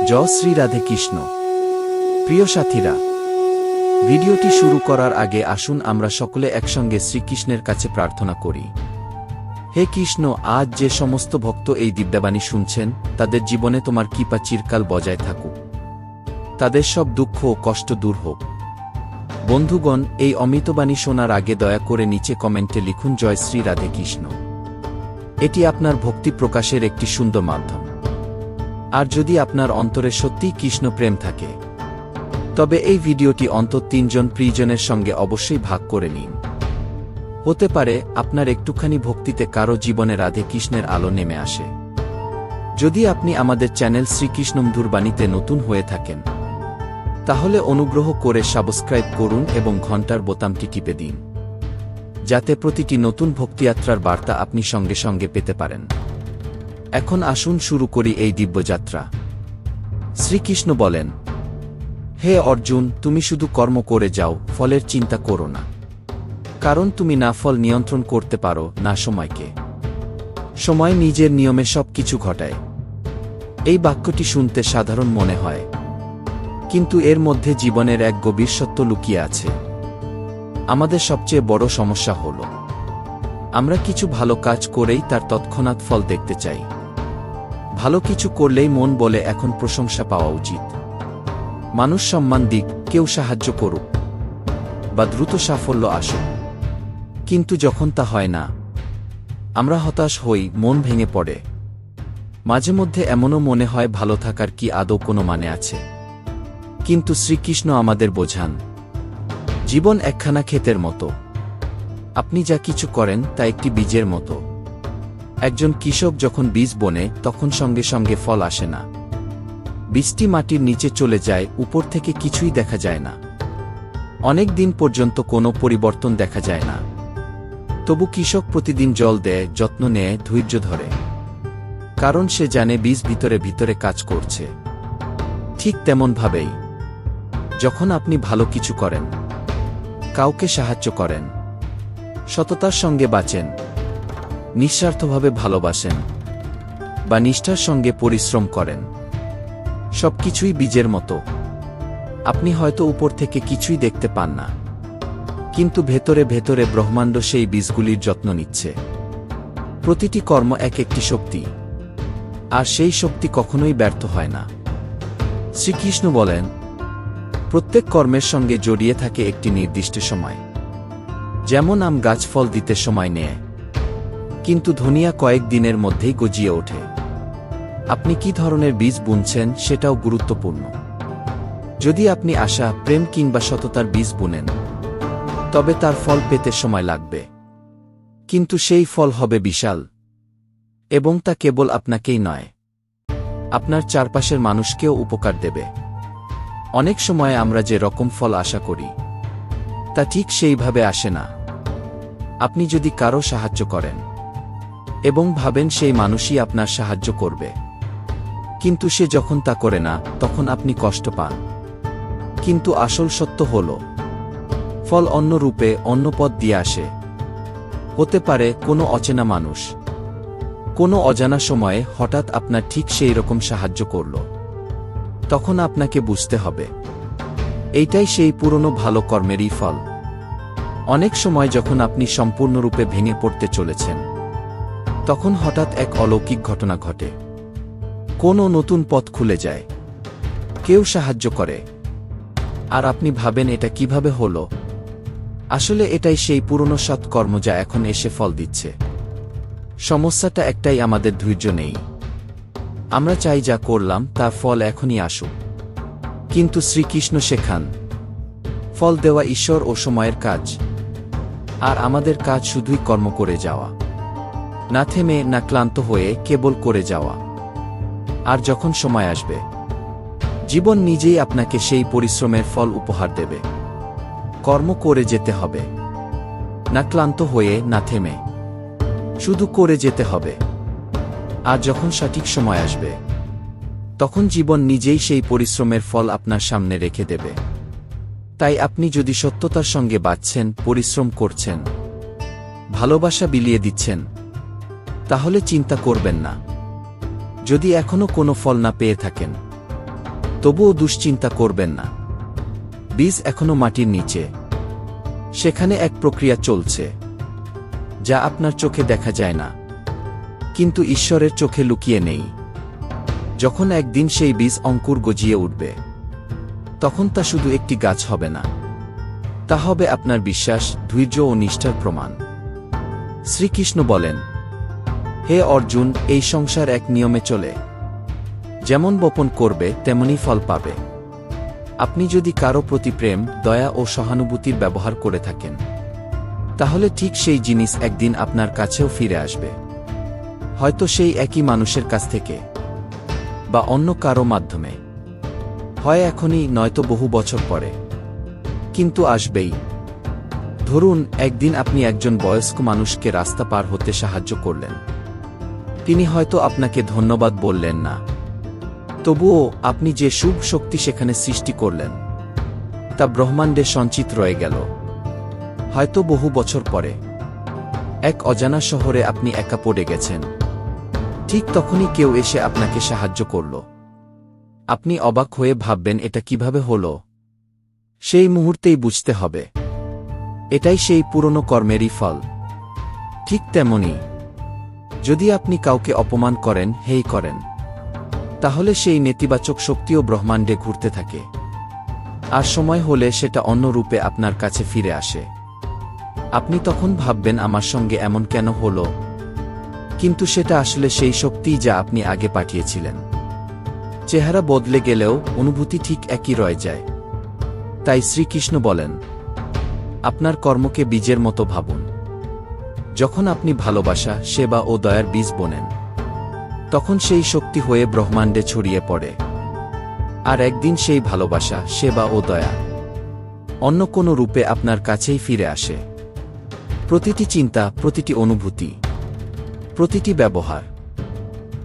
জয় শ্রী রাধে কৃষ্ণ। প্রিয় সাথীরা, ভিডিওটি শুরু করার আগে আসুন আমরা সকলে একসঙ্গে শ্রীকৃষ্ণের কাছে প্রার্থনা করি। হে কৃষ্ণ, আজ যে সমস্ত ভক্ত এই দিব্যবাণী শুনছেন, তাদের জীবনে তোমার কৃপা চিরকাল বজায় থাকুক। তাদের সব দুঃখ ও কষ্ট দূর হোক। বন্ধুগণ, এই অমৃতবাণী শোনার আগে দয়া করে নিচে কমেন্টে লিখুন জয় শ্রী রাধে কৃষ্ণ। এটি আপনার ভক্তি প্রকাশের একটি সুন্দর মাধ্যম। আর যদি আপনার অন্তরে সত্যিই কৃষ্ণ প্রেম থাকে, তবে এই ভিডিওটি অন্তত 3 জন প্রিয়জনের সঙ্গে অবশ্যই ভাগ করে নিন। হতে পারে আপনার একটুখানি ভক্তিতে কারো জীবনে রাধে কৃষ্ণের আলো নেমে আসে। যদি আপনি আমাদের চ্যানেল শ্রীকৃষ্ণমধুর বাণীতে নতুন হয়ে থাকেন, তাহলে অনুগ্রহ করে সাবস্ক্রাইব করুন এবং ঘন্টার বোতামটি টিপে দিন, যাতে প্রতিটি নতুন ভক্তিযাত্রার বার্তা আপনি সঙ্গে সঙ্গে পেতে পারেন। এখন আসুন শুরু করি এই দিব্যযাত্রা। শ্রীকৃষ্ণ বলেন, হে অর্জুন, তুমি শুধু কর্ম করে যাও, ফলের চিন্তা করো না। কারণ তুমি না ফল নিয়ন্ত্রণ করতে পারো, না সময়কে। সময় নিজের নিয়মে সব কিছু ঘটায়। এই বাক্যটি শুনতে সাধারণ মনে হয়, কিন্তু এর মধ্যে জীবনের এক গভীর সত্য লুকিয়ে আছে। আমাদের সবচেয়ে বড় সমস্যা হল, আমরা কিছু ভালো কাজ করেই তার তৎক্ষণাৎ ফল দেখতে চাই। ভালো কিছু করলেই মন বলে এখন প্রশংসা পাওয়া উচিত, মানুষ সম্মান দিক, কেউ সাহায্য করুক, বা দ্রুত সাফল্য আসুক। কিন্তু যখন তা হয় না, আমরা হতাশ হই, মন ভেঙে পড়ে। মাঝে মধ্যে এমনও মনে হয় ভালো থাকার কি আদৌ কোনো মানে আছে। কিন্তু শ্রীকৃষ্ণ আমাদের বোঝান, জীবন একখানা ক্ষেতের মতো। আপনি যা কিছু করেন তা একটি বীজের মতো। একজন কৃষক যখন বীজ বোনে, তখন সঙ্গে সঙ্গে ফল আসে না। বীজটি মাটির নিচে চলে যায়, উপর থেকে কিছুই দেখা যায় না। অনেক দিন পর্যন্ত কোনো পরিবর্তন দেখা যায় না। তবু কৃষক প্রতিদিন জল দেয়, যত্ন নেয়, ধৈর্য ধরে। কারণ সে জানে বীজ ভিতরে ভিতরে কাজ করছে। ঠিক তেমনভাবেই যখন আপনি ভালো কিছু করেন, কাউকে সাহায্য করেন, সততার সঙ্গে বাঁচেন, নিঃস্বার্থভাবে ভালোবাসেন, বা নিষ্ঠার সঙ্গে পরিশ্রম করেন, সবকিছুই বীজের মতো। আপনি হয়তো উপর থেকে কিছুই দেখতে পান না, কিন্তু ভেতরে ভেতরে ব্রহ্মাণ্ড সেই বীজগুলির যত্ন নিচ্ছে। প্রতিটি কর্ম এক একটি শক্তি, আর সেই শক্তি কখনোই ব্যর্থ হয় না। শ্রীকৃষ্ণ বলেন, প্রত্যেক কর্মের সঙ্গে জড়িয়ে থাকে একটি নির্দিষ্ট সময়। যেমন আম গাছ ফল দিতে সময় নেয়, কিন্তু ধনিয়া কয়েক দিনের মধ্যেই গজিয়ে ওঠে। আপনি কি ধরনের বীজ বুনছেন সেটাও গুরুত্বপূর্ণ। যদি আপনি আশা, প্রেম কিংবা সততার বীজ বুনেন, তবে তার ফল পেতে সময় লাগবে। কিন্তু সেই ফল হবে বিশাল, এবং তা কেবল আপনাকেই নয়, আপনার চারপাশের মানুষকেও উপকার দেবে। অনেক সময় আমরা যে রকম ফল আশা করি, তা ঠিক সেইভাবে আসে না। আপনি যদি কারো সাহায্য করেন এবং ভাবেন সেই মানুষই আপনার সাহায্য করবে, কিন্তু সে যখন তা করে না, তখন আপনি কষ্ট পান। কিন্তু আসল সত্য হল, ফল অন্য রূপে, অন্য পথ দিয়ে আসে। হতে পারে কোনো অচেনা মানুষ কোনো অজানা সময়ে হঠাৎ আপনার ঠিক সেই রকম সাহায্য করল। তখন আপনাকে বুঝতে হবে, এইটাই সেই পুরনো ভালো কর্মেরই ফল। অনেক সময় যখন আপনি সম্পূর্ণরূপে ভেঙে পড়তে চলেছেন, তখন হঠাৎ এক অলৌকিক ঘটনা ঘটে। কোনো নতুন পথ খুলে যায়, কেউ সাহায্য করে, আর আপনি ভাবেন এটা কিভাবে হলো। আসলে এটাই সেই পুরনো সৎকর্ম যা এখন এসে ফল দিচ্ছে। সমস্যাটা একটাই, আমাদের ধৈর্য নেই। আমরা চাই যা করলাম তার ফল এখনই আসুক। কিন্তু শ্রীকৃষ্ণ শেখান, ফল দেওয়া ঈশ্বর ও সময়ের কাজ, আর আমাদের কাজ শুধুই কর্ম করে যাওয়া, না থেমে, না ক্লান্ত হয়ে, কেবল করে যাওয়া। আর যখন সময় আসবে, জীবন নিজেই আপনাকে সেই পরিশ্রমের ফল উপহার দেবে। কর্ম করে যেতে হবে, না ক্লান্ত হয়ে, না থেমে, শুধু করে যেতে হবে। আর যখন সঠিক সময় আসবে, তখন জীবন নিজেই সেই পরিশ্রমের ফল আপনার সামনে রেখে দেবে। তাই আপনি যদি সত্যতার সঙ্গে বাঁচছেন, পরিশ্রম করছেন, ভালোবাসা বিলিয়ে দিচ্ছেন, তাহলে চিন্তা করবেন না। যদি এখনো কোনো ফল না পেয়ে থাকেন, তবুও দুশ্চিন্তা করবেন না। বীজ এখনো মাটির নিচে, সেখানে এক প্রক্রিয়া চলছে যা আপনার চোখে দেখা যায় না, কিন্তু ঈশ্বরের চোখে লুকিয়ে নেই। যখন একদিন সেই বীজ অঙ্কুর গজিয়ে উঠবে, তখন তা শুধু একটি গাছ হবে না, তা হবে আপনার বিশ্বাস, ধৈর্য ও নিষ্ঠার প্রমাণ। শ্রীকৃষ্ণ বলেন, হে অর্জুন, এই সংসার এক নিয়মে চলে, যেমন বপন করবে তেমনি ফল পাবে। আপনি যদি কারো প্রতি প্রেম, দয়া ও সহানুভূতির ব্যবহার করে থাকেন, তাহলে ঠিক সেই জিনিস একদিন আপনার কাছেও ফিরে আসবে, হয়তো সেই একই মানুষের কাছ থেকে বা অন্য কারো মাধ্যমে, হয় এখনই নয়তো বহু বছর পরে, কিন্তু আসবেই। ধরুন একদিন আপনি একজন বয়স্ক মানুষকে রাস্তা পার হতে সাহায্য করলেন। তিনি হয়তো আপনাকে ধন্যবাদ বললেন না, তবুও আপনি যে শুভ শক্তি সেখানে সৃষ্টি করলেন, তা ব্রহ্মাণ্ডে সঞ্চিত রয়ে গেল। হয়তো বহু বছর পরে এক অজানা শহরে আপনি একা পড়ে গেছেন, ঠিক তখনই কেউ এসে আপনাকে সাহায্য করল। আপনি অবাক হয়ে ভাববেন, এটা কিভাবে হলো? সেই মুহূর্তেই বুঝতে হবে, এটাই সেই পুরনো কর্মেরই ফল। ঠিক তেমনি, যদি আপনি কাউকে অপমান করেন, হেয় করেন, তাহলে সেই নেতিবাচক শক্তিও ব্রহ্মাণ্ডে ঘুরতে থাকে, আর সময় হলে সেটা অন্য রূপে আপনার কাছে ফিরে আসে। আপনি তখন ভাববেন, আমার সঙ্গে এমন কেন হলো? কিন্তু সেটা আসলে সেই শক্তিই যা আপনি আগে পাঠিয়েছিলেন। চেহারা বদলে গেলেও অনুভূতি ঠিক একই রয়ে যায়। তাই শ্রীকৃষ্ণ বলেন, আপনার কর্মকে বীজের মতো ভাবুন। যখন আপনি ভালোবাসা, সেবা ও দয়ার বীজ বোনেন, তখন সেই শক্তি হয়ে ব্রহ্মাণ্ডে ছড়িয়ে পড়ে। আর একদিন সেই ভালোবাসা, সেবা ও দয়া অন্য কোনো রূপে আপনার কাছেই ফিরে আসে। প্রতিটি চিন্তা, প্রতিটি অনুভূতি, প্রতিটি ব্যবহার,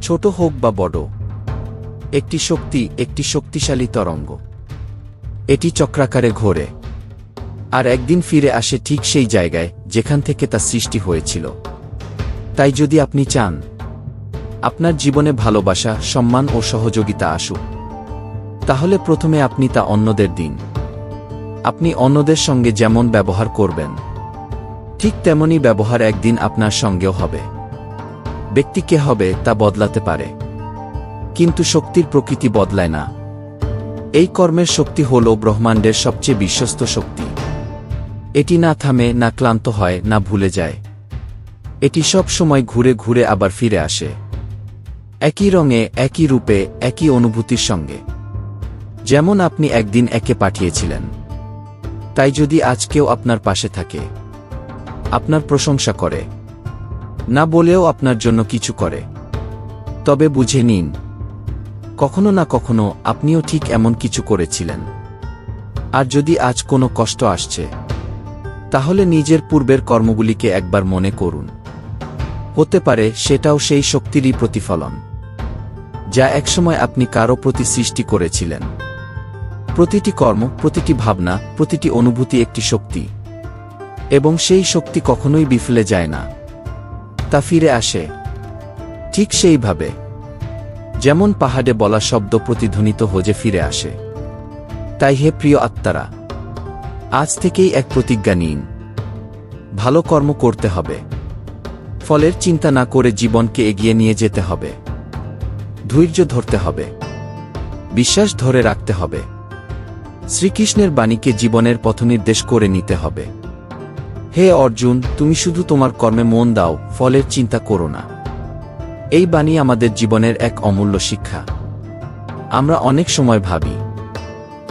ছোট হোক বা বড়, একটি শক্তি, একটি শক্তিশালী তরঙ্গ। এটি চক্রাকারে ঘোরে, আর একদিন ফিরে আসে ঠিক সেই জায়গায় যেখান থেকে তা সৃষ্টি হয়েছিল। তাই যদি আপনি চান আপনার জীবনে ভালোবাসা, সম্মান ও সহযোগিতা আসুক, তাহলে প্রথমে আপনি তা অন্যদের দিন। আপনি অন্যদের সঙ্গে যেমন ব্যবহার করবেন, ঠিক তেমনি ব্যবহার একদিন আপনার সঙ্গেও হবে। ব্যক্তি কে হবে তা বদলাতে পারে, কিন্তু শক্তির প্রকৃতি বদলায় না। এই কর্মের শক্তি হল ব্রহ্মাণ্ডের সবচেয়ে বিশ্বস্ত শক্তি। এটি না থামে, না ক্লান্ত হয়, না ভুলে যায়। এটি সব সময় ঘুরে ঘুরে আবার ফিরে আসে, একই রঙে, একই রূপে, একই অনুভূতির সঙ্গে, যেমন আপনি একদিন একে পাঠিয়েছিলেন। তাই যদি আজ কেউ আপনার পাশে থাকে, আপনার প্রশংসা করে, না বলেও আপনার জন্য কিছু করে, তবে বুঝে নিন, কখনো না কখনো আপনিও ঠিক এমন কিছু করেছিলেন। আর যদি আজ কোনো কষ্ট আসছে, তাহলে নিজের পূর্বের কর্মগুলিকে একবার মনে করুন। হতে পারে সেটাও সেই শক্তিরই প্রতিফলন, যা একসময় আপনি কারো প্রতি সৃষ্টি করেছিলেন। প্রতিটি কর্ম, প্রতিটি ভাবনা, প্রতিটি অনুভূতি একটি শক্তি, এবং সেই শক্তি কখনোই বিফলে যায় না, তা ফিরে আসে। ঠিক সেইভাবে যেমন পাহাড়ে বলা শব্দ প্রতিধ্বনিত হয়ে ফিরে আসে। তাই হে প্রিয় আত্মারা, আজ থেকেই এক প্রতিজ্ঞা নিন, ভালো কর্ম করতে হবে, ফলের চিন্তা না করে জীবনকে এগিয়ে নিয়ে যেতে হবে, ধৈর্য ধরতে হবে, বিশ্বাস ধরে রাখতে হবে, শ্রীকৃষ্ণের বাণীকে জীবনের পথনির্দেশ করে নিতে হবে। হে অর্জুন, তুমি শুধু তোমার কর্মে মন দাও, ফলের চিন্তা করো না। এই বাণী আমাদের জীবনের এক অমূল্য শিক্ষা। আমরা অনেক সময় ভাবি,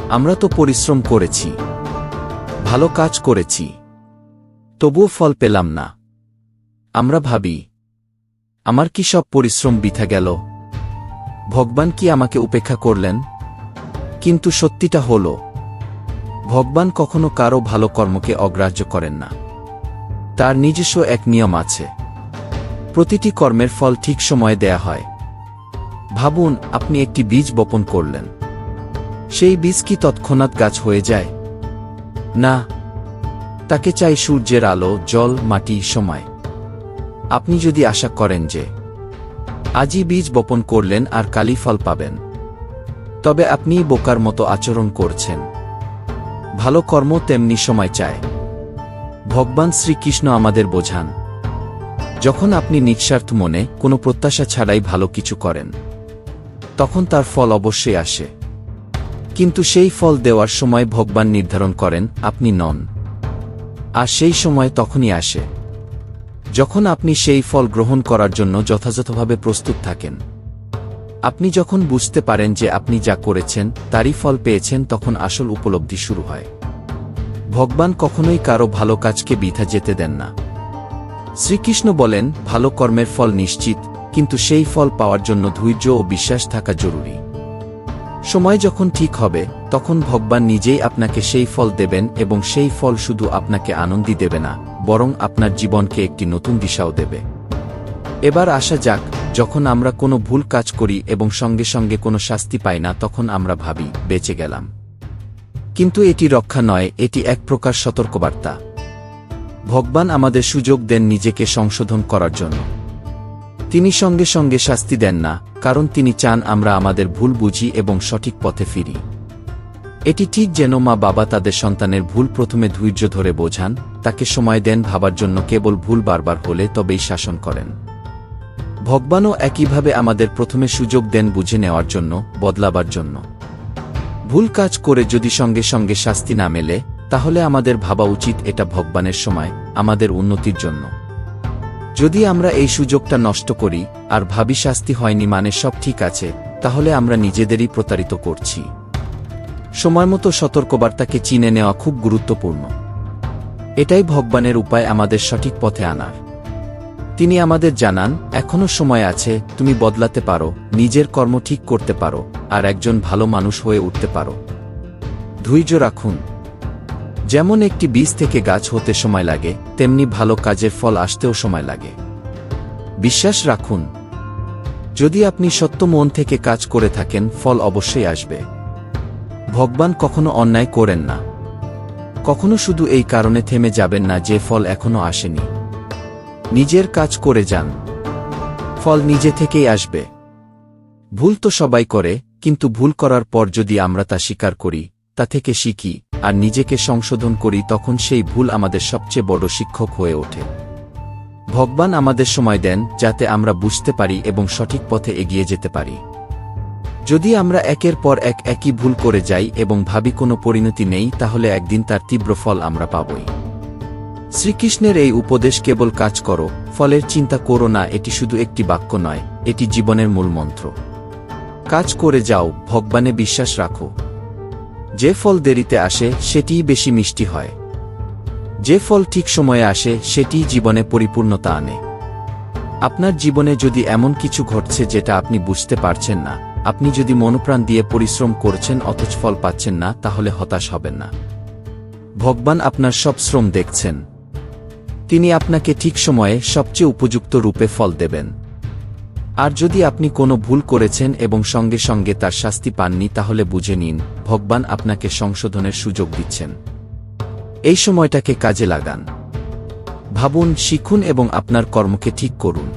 আমরা তো পরিশ্রম করেছি, ভালো কাজ করেছি, তবুও ফল পেলাম না। আমরা ভাবি, আমার কি সব পরিশ্রম বৃথা গেল? ভগবান কি আমাকে উপেক্ষা করলেন? কিন্তু সত্যিটা হল, ভগবান কখনো কারো ভালো কর্মকে অগ্রাহ্য করেন না। তার নিজস্ব এক নিয়ম আছে, প্রতিটি কর্মের ফল ঠিক সময়ে দেয়া হয়। ভাবুন, আপনি একটি বীজ বপন করলেন, সেই বীজ কি তৎক্ষণাৎ গাছ হয়ে যায়? না, তাকে চাই সূর্যের আলো, জল, মাটি, সময়। আপনি যদি আশা করেন যে আজই বীজ বপন করলেন আর কালই ফল পাবেন, তবে আপনিই বোকার মতো আচরণ করছেন। ভালো কর্ম তেমনি সময় চায়। ভগবান শ্রীকৃষ্ণ আমাদের বোঝান, যখন আপনি নিঃস্বার্থ মনে কোনো প্রত্যাশা ছাড়াই ভালো কিছু করেন, তখন তার ফল অবশ্যই আসে। কিন্তু সেই ফল দেওয়ার সময় ভগবান নির্ধারণ করেন, আপনি নন। আর সেই সময় তখনই আসে যখন আপনি সেই ফল গ্রহণ করার জন্য যথাযথভাবে প্রস্তুত থাকেন। আপনি যখন বুঝতে পারেন যে আপনি যা করেছেন তারই ফল পেয়েছেন, তখন আসল উপলব্ধি শুরু হয়। ভগবান কখনোই কারো ভালো কাজকে বৃথা যেতে দেন না। শ্রীকৃষ্ণ বলেন, ভালো কর্মের ফল নিশ্চিত, কিন্তু সেই ফল পাওয়ার জন্য ধৈর্য ও বিশ্বাস থাকা জরুরি। সময় যখন ঠিক হবে তখন ভগবান নিজেই আপনাকে সেই ফল দেবেন, এবং সেই ফল শুধু আপনাকে আনন্দই দেবে না, বরং আপনার জীবনকে একটি নতুন দিশাও দেবে। এবার আসা যাক, যখন আমরা কোনো ভুল কাজ করি এবং সঙ্গে সঙ্গে কোনো শাস্তি পাই না, তখন আমরা ভাবি বেঁচে গেলাম। কিন্তু এটি রক্ষা নয়, এটি এক প্রকার সতর্কবার্তা। ভগবান আমাদের সুযোগ দেন নিজেকে সংশোধন করার জন্য। তিনি সঙ্গে সঙ্গে শাস্তি দেন না, কারণ তিনি চান আমরা আমাদের ভুল বুঝি এবং সঠিক পথে ফিরি। এটি ঠিক যেন মা বাবা তাদের সন্তানের ভুল প্রথমে ধৈর্য ধরে বোঝান, তাকে সময় দেন ভাবার জন্য, কেবল ভুল বারবার হলে তবেই শাসন করেন। ভগবানও একইভাবে আমাদের প্রথমে সুযোগ দেন বুঝে নেওয়ার জন্য, বদলাবার জন্য। ভুল কাজ করে যদি সঙ্গে সঙ্গে শাস্তি না মেলে, তাহলে আমাদের ভাবা উচিত এটা ভগবানের সময়, আমাদের উন্নতির জন্য। যদি আমরা এই সুযোগটা নষ্ট করি আর ভাবি শাস্তি হয়নি মানে সব ঠিক আছে, তাহলে আমরা নিজেদেরই প্রতারিত করছি। সময়মতো সতর্কবার্তাকে চিনে নেওয়া খুব গুরুত্বপূর্ণ। এটাই ভগবানের উপায় আমাদের সঠিক পথে আনার। তিনি আমাদের জানান, এখনো সময় আছে, তুমি বদলাতে পারো, নিজের কর্ম ঠিক করতে পারো, আর একজন ভালো মানুষ হয়ে উঠতে পারো। ধৈর্য রাখুন। যেমন একটি বীজ থেকে গাছ হতে সময় লাগে, তেমনি ভালো কাজের ফল আসতেও সময় লাগে। বিশ্বাস রাখুন, যদি আপনি সত্য মন থেকে কাজ করে থাকেন, ফল অবশ্যই আসবে। ভগবান কখনো অন্যায় করেন না। কখনো শুধু এই কারণে থেমে যাবেন না যে ফল এখনো আসেনি। নিজের কাজ করে যান, ফল নিজে থেকেই আসবে। ভুল তো সবাই করে, কিন্তু ভুল করার পর যদি আমরা তা স্বীকার করি, তা থেকে শিখি আর নিজেকে সংশোধন করি, তখন সেই ভুল আমাদের সবচেয়ে বড় শিক্ষক হয়ে ওঠে। ভগবান আমাদের সময় দেন যাতে আমরা বুঝতে পারি এবং সঠিক পথে এগিয়ে যেতে পারি। যদি আমরা একের পর এক একই ভুল করে যাই এবং ভাবি কোনো পরিণতি নেই, তাহলে একদিন তার তীব্র ফল আমরা পাবই। শ্রীকৃষ্ণের এই উপদেশ, কেবল কাজ করো, ফলের চিন্তা করো না, এটি শুধু একটি বাক্য নয়, এটি জীবনের মূল মন্ত্র। কাজ করে যাও, ভগবানে বিশ্বাস রাখো। যে ফল দেরিতে আসে সেটিই বেশি মিষ্টি হয়। যে ফল ঠিক সময়ে আসে সেটিই জীবনে পরিপূর্ণতা আনে। আপনার জীবনে যদি এমন কিছু ঘটছে যেটা আপনি বুঝতে পারছেন না, আপনি যদি মনপ্রাণ দিয়ে পরিশ্রম করছেন অথচ ফল পাচ্ছেন না, তাহলে হতাশ হবেন না। ভগবান আপনার সব শ্রম দেখছেন। তিনি আপনাকে ঠিক সময়ে সবচেয়ে উপযুক্ত রূপে ফল দেবেন। আর যদি আপনি কোনো ভুল করেছেন এবং সঙ্গে সঙ্গে তার শাস্তি পাননি, তাহলে বুঝে নিন ভগবান আপনাকে সংশোধনের সুযোগ দিচ্ছেন। এই সময়টাকে কাজে লাগান। ভাবুন, শিখুন এবং আপনার কর্মকে ঠিক করুন।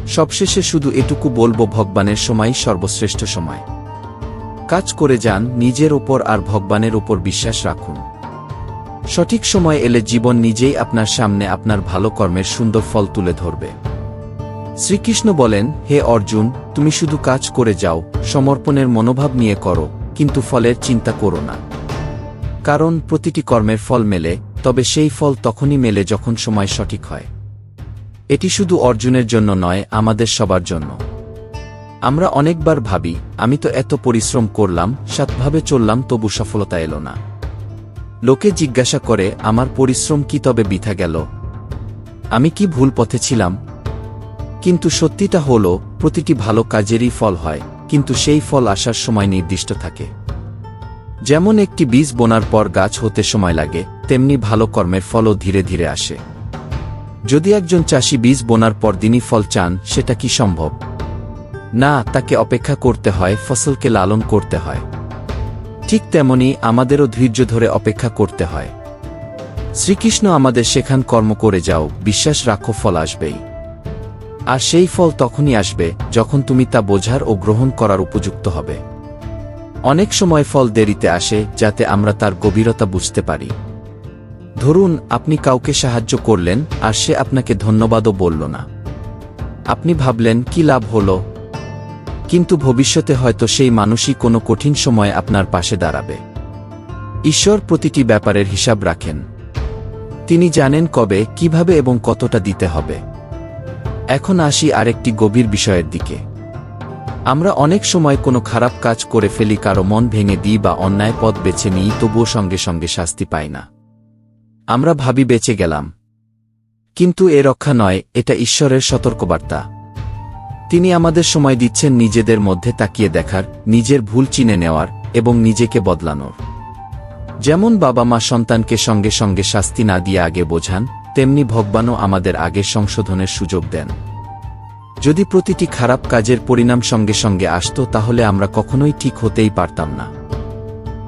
সবশেষে শুধু এটুকু বলবো, ভগবানের সময়ই সর্বশ্রেষ্ঠ সময়। কাজ করে যান, নিজের ওপর আর ভগবানের ওপর বিশ্বাস রাখুন। সঠিক সময় এলে জীবন নিজেই আপনার সামনে আপনার ভালো কর্মের সুন্দর ফল তুলে ধরবে। শ্রীকৃষ্ণ বলেন, হে অর্জুন, তুমি শুধু কাজ করে যাও, সমর্পণের মনোভাব নিয়ে করো, কিন্তু ফলের চিন্তা করো না। কারণ প্রতিটি কর্মের ফল মেলে, তবে সেই ফল তখনই মেলে যখন সময় সঠিক হয়। এটি শুধু অর্জুনের জন্য নয়, আমাদের সবার জন্য। আমরা অনেকবার ভাবি, আমি তো এত পরিশ্রম করলাম, সৎভাবে চললাম, তবু সফলতা এলো না। লোকে জিজ্ঞাসা করে, আমার পরিশ্রম কি তবে বৃথা গেল? আমি কি ভুল পথে ছিলাম? কিন্তু সত্যিটা হলো, প্রতিটি ভালো কাজেরই ফল হয়, কিন্তু সেই ফল আসার সময় নির্দিষ্ট থাকে। যেমন একটি বীজ বোনার পর গাছ হতে সময় লাগে, তেমনি ভালো কর্মের ফলও ধীরে ধীরে আসে। যদি একজন চাষি বীজ বোনার পর দিনই ফল চান, সেটা কি সম্ভব? না, তাকে অপেক্ষা করতে হয়, ফসলকে লালন করতে হয়। ঠিক তেমনি আমাদেরও ধৈর্য ধরে অপেক্ষা করতে হয়। শ্রীকৃষ্ণ আমাদের শেখান, কর্ম করে যাও, বিশ্বাস রাখো, ফল আসবেই। আর সেই ফল তখনই আসবে যখন তুমি তা বোঝার ও গ্রহণ করার উপযুক্ত হবে। অনেক সময় ফল দেরিতে আসে যাতে আমরা তার গভীরতা বুঝতে পারি। ধরুন আপনি কাউকে সাহায্য করলেন আর সে আপনাকে ধন্যবাদও বলল না। আপনি ভাবলেন কি লাভ হলো, কিন্তু ভবিষ্যতে হয়তো সেই মানুষই কোনো কঠিন সময়ে আপনার পাশে দাঁড়াবে। ঈশ্বর প্রতিটি ব্যাপারের হিসাব রাখেন। তিনি জানেন কবে, কিভাবে এবং কতটা দিতে হবে। এখন আসি আরেকটি গভীর বিষয়ের দিকে। আমরা অনেক সময় কোনো খারাপ কাজ করে ফেলি, কারো মন ভেঙে দিই বা অন্যায় পথ বেছে নিই, তবুও সঙ্গে সঙ্গে শাস্তি পাই না। আমরা ভাবি বেঁচে গেলাম, কিন্তু এ রক্ষা নয়, এটা ঈশ্বরের সতর্কবার্তা। তিনি আমাদের সময় দিচ্ছেন নিজেদের মধ্যে তাকিয়ে দেখার, নিজের ভুল চিনে নেওয়ার এবং নিজেকে বদলানোর। যেমন বাবা মা সন্তানকে সঙ্গে সঙ্গে শাস্তি না দিয়ে আগে বোঝান, তেমনি ভগবানও আমাদের আগে সংশোধনের সুযোগ দেন। যদি প্রতিটি খারাপ কাজের পরিণাম সঙ্গে সঙ্গে আসত, তাহলে আমরা কখনোই ঠিক হতেই পারতাম না।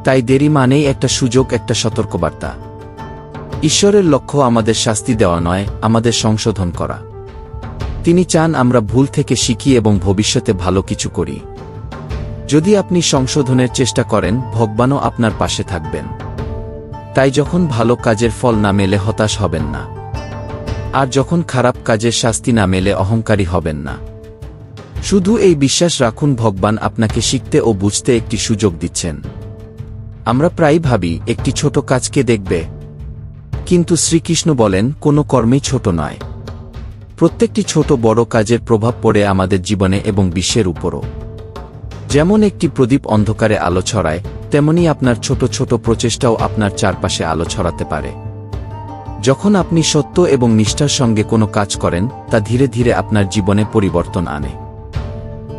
তাই দেরি মানেই একটা সুযোগ, একটা সতর্কবার্তা। ঈশ্বরের লক্ষ্য আমাদের শাস্তি দেওয়া নয়, আমাদের সংশোধন করা। তিনি চান আমরা ভুল থেকে শিখি এবং ভবিষ্যতে ভালো কিছু করি। যদি আপনি সংশোধনের চেষ্টা করেন, ভগবানও আপনার পাশে থাকবেন। তাই যখন ভালো কাজের ফল না মেলে হতাশ হবেন না, আর যখন খারাপ কাজের শাস্তি না মেলে অহংকারী হবেন না। শুধু এই বিশ্বাস রাখুন, ভগবান আপনাকে শিখতে ও বুঝতে একটি সুযোগ দিচ্ছেন। আমরা প্রায়ই ভাবি একটি ছোট কাজকে দেখবে, কিন্তু শ্রীকৃষ্ণ বলেন কোনো কর্মই ছোট নয়। প্রত্যেকটি ছোট বড় কাজের প্রভাব পড়ে আমাদের জীবনে এবং বিশ্বের উপরও। যেমন একটি প্রদীপ অন্ধকারে আলো ছড়ায়, তেমনি আপনার ছোট ছোট প্রচেষ্টাও আপনার চারপাশে আলো ছড়াতে পারে। যখন আপনি সত্য এবং নিষ্ঠার সঙ্গে কোনো কাজ করেন, তা ধীরে ধীরে আপনার জীবনে পরিবর্তন আনে।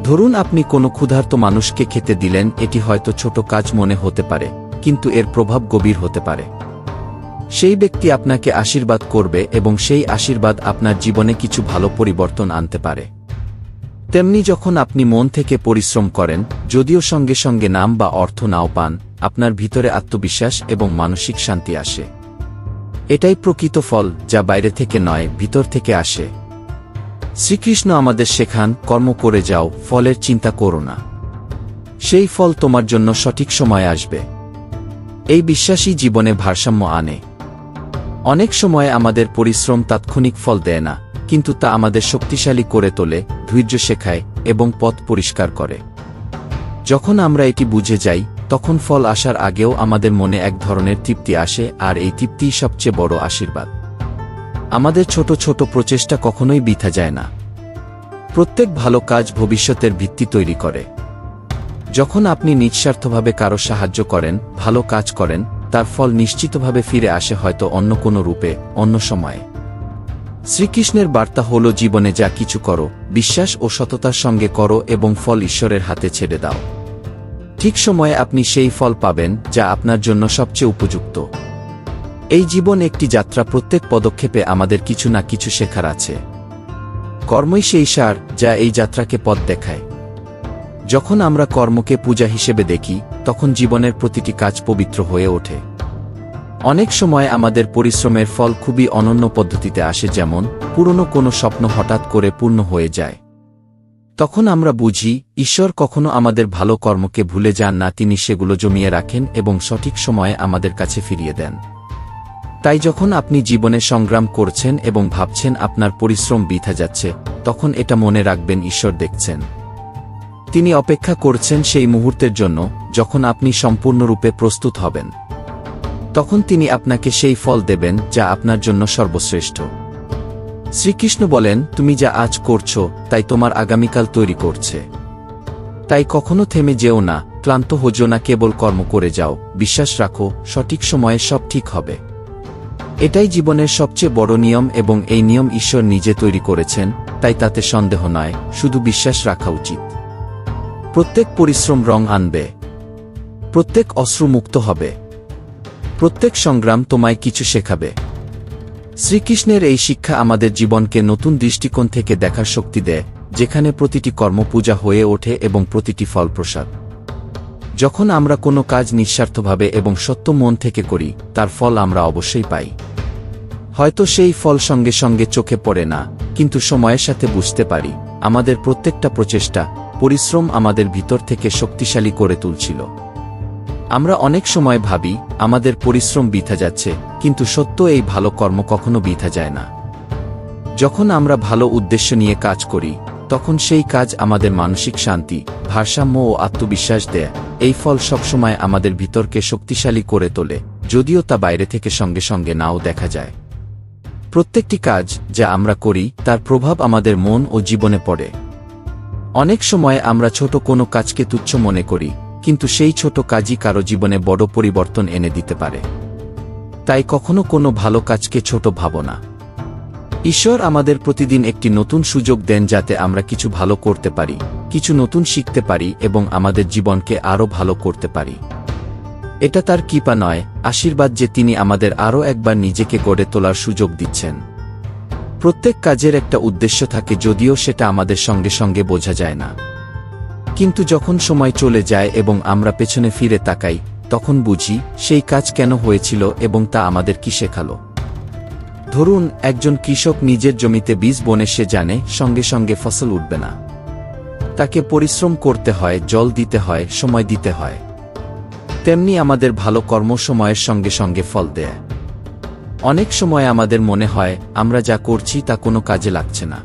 ধরুন আপনি কোনো ক্ষুধার্ত মানুষকে খেতে দিলেন। এটি হয়তো ছোট কাজ মনে হতে পারে, কিন্তু এর প্রভাব গভীর হতে পারে। সেই ব্যক্তি আপনাকে আশীর্বাদ করবে এবং সেই আশীর্বাদ আপনার জীবনে কিছু ভালো পরিবর্তন আনতে পারে। তেমনি যখন আপনি মন থেকে পরিশ্রম করেন, যদিও সঙ্গে সঙ্গে নাম বা অর্থ নাও পান, আপনার ভিতরে আত্মবিশ্বাস এবং মানসিক শান্তি আসে। এটাই প্রকৃত ফল, যা বাইরে থেকে নয়, ভিতর থেকে আসে। শ্রীকৃষ্ণ আমাদের শেখান, কর্ম করে যাও, ফলের চিন্তা করো না। সেই ফল তোমার জন্য সঠিক সময় আসবে। এই বিশ্বাসই জীবনে ভারসাম্য আনে। অনেক সময় আমাদের পরিশ্রম তাৎক্ষণিক ফল দেয় না, কিন্তু তা আমাদের শক্তিশালী করে তোলে, ধৈর্য শেখায় এবং পথ পরিষ্কার করে। যখন আমরা এটি বুঝে যাই, তখন ফল আসার আগেও আমাদের মনে এক ধরনের তৃপ্তি আসে, আর এই তৃপ্তিই সবচেয়ে বড় আশীর্বাদ। আমাদের ছোট ছোট প্রচেষ্টা কখনোই বৃথা যায় না। প্রত্যেক ভালো কাজ ভবিষ্যতের ভিত্তি তৈরি করে। যখন আপনি নিঃস্বার্থভাবে কারো সাহায্য করেন, ভালো কাজ করেন, তার ফল নিশ্চিতভাবে ফিরে আসে, হয়তো অন্য কোনো রূপে, অন্য সময়ে। শ্রীকৃষ্ণের বার্তা হল, জীবনে যা কিছু করো, বিশ্বাস ও সততার সঙ্গে করো এবং ফল ঈশ্বরের হাতে ছেড়ে দাও। ঠিক সময়ে আপনি সেই ফল পাবেন, যা আপনার জন্য সবচেয়ে উপযুক্ত। এই জীবন একটি যাত্রা, প্রত্যেক পদক্ষেপে আমাদের কিছু না কিছু শেখার আছে। কর্মই সেই সার, যা এই যাত্রাকে পথ দেখায়। যখন আমরা কর্মকে পূজা হিসেবে দেখি, তখন জীবনের প্রতিটি কাজ পবিত্র হয়ে ওঠে। অনেক সময় আমাদের পরিশ্রমের ফল খুবই অনন্য পদ্ধতিতে আসে, যেমন পুরনো কোনো স্বপ্ন হঠাৎ করে পূর্ণ হয়ে যায়। তখন আমরা বুঝি, ঈশ্বর কখনো আমাদের ভালো কর্মকে ভুলে যান না, তিনি সেগুলো জমিয়ে রাখেন এবং সঠিক সময়ে আমাদের কাছে ফিরিয়ে দেন। তাই যখন আপনি জীবনে সংগ্রাম করছেন এবং ভাবছেন আপনার পরিশ্রম বৃথা যাচ্ছে, তখন এটা মনে রাখবেন, ঈশ্বর দেখছেন। তিনি অপেক্ষা করছেন সেই মুহূর্তের জন্য, যখন আপনি সম্পূর্ণরূপে প্রস্তুত হবেন। তখন তিনি আপনাকে সেই ফল দেবেন, যা আপনার জন্য সর্বশ্রেষ্ঠ। শ্রীকৃষ্ণ বলেন, তুমি যা আজ করছো, তাই তোমার আগামীকাল তৈরি করছে। তাই কখনো থেমে যেও না, ক্লান্ত হোজো না, কেবল কর্ম করে যাও, বিশ্বাস রাখো, সঠিক সময়ে সব ঠিক হবে। এটাই জীবনের সবচেয়ে বড় নিয়ম এবং এই নিয়ম ঈশ্বর নিজে তৈরি করেছেন, তাই তাতে সন্দেহ নয়, শুধু বিশ্বাস রাখা উচিত। প্রত্যেক পরিশ্রম রং আনবে, প্রত্যেক অশ্রু মুক্ত হবে, প্রত্যেক সংগ্রাম তোমায় কিছু শেখাবে। শ্রীকৃষ্ণের এই শিক্ষা আমাদের জীবনকে নতুন দৃষ্টিকোণ থেকে দেখার শক্তি দেয়, যেখানে প্রতিটি কর্ম পূজা হয়ে ওঠে এবং প্রতিটি ফল প্রসাদ। যখন আমরা কোনো কাজ নিঃস্বার্থভাবে এবং সত্য মন থেকে করি, তার ফল আমরা অবশ্যই পাই। হয়তো সেই ফল সঙ্গে সঙ্গে চোখে পড়ে না, কিন্তু সময়ের সাথে বুঝতে পারি, আমাদের প্রত্যেকটা প্রচেষ্টা, পরিশ্রম আমাদের ভিতর থেকে শক্তিশালী করে তুলছিল। আমরা অনেক সময় ভাবি আমাদের পরিশ্রম বৃথা যাচ্ছে, কিন্তু সত্য এই ভালো কর্ম কখনো বৃথা যায় না। যখন আমরা ভালো উদ্দেশ্য নিয়ে কাজ করি, তখন সেই কাজ আমাদের মানসিক শান্তি, ভারসাম্য ও আত্মবিশ্বাস দেয়। এই ফল সবসময় আমাদের ভিতরকে শক্তিশালী করে তোলে, যদিও তা বাইরে থেকে সঙ্গে সঙ্গে নাও দেখা যায়। প্রত্যেকটি কাজ যা আমরা করি তার প্রভাব আমাদের মন ও জীবনে পড়ে। অনেক সময় আমরা ছোট কোনো কাজকে তুচ্ছ মনে করি, কিন্তু সেই ছোট কাজই কারো জীবনে বড় পরিবর্তন এনে দিতে পারে। তাই কখনো কোনো ভালো কাজকে ছোট ভাবো না। ঈশ্বর আমাদের প্রতিদিন একটি নতুন সুযোগ দেন যাতে আমরা কিছু ভালো করতে পারি, কিছু নতুন শিখতে পারি এবং আমাদের জীবনকে আরও ভালো করতে পারি। এটা তার কৃপা নয়, আশীর্বাদ যে তিনি আমাদের আরও একবার নিজেকে গড়ে তোলার সুযোগ দিচ্ছেন। প্রত্যেক কাজের একটা উদ্দেশ্য থাকে, যদিও সেটা আমাদের সঙ্গে সঙ্গে বোঝা যায় না। কিন্তু যখন সময় চলে যায় এবং আমরা পেছনে ফিরে তাকাই, তখন বুঝি সেই কাজ কেন হয়েছিল এবং তা আমাদের কি শেখালো। ধরুন, একজন কৃষক নিজের জমিতে বীজ বনে, সে জানে সঙ্গে সঙ্গে ফসল উঠবে না। তাকে পরিশ্রম করতে হয়, জল দিতে হয়, সময় দিতে হয়। তেমনি আমাদের ভালো কর্ম সময়ের সঙ্গে সঙ্গে ফল দেয়। অনেক সময় আমাদের মনে হয় আমরা যা করছি তা কোনো কাজে লাগছে না,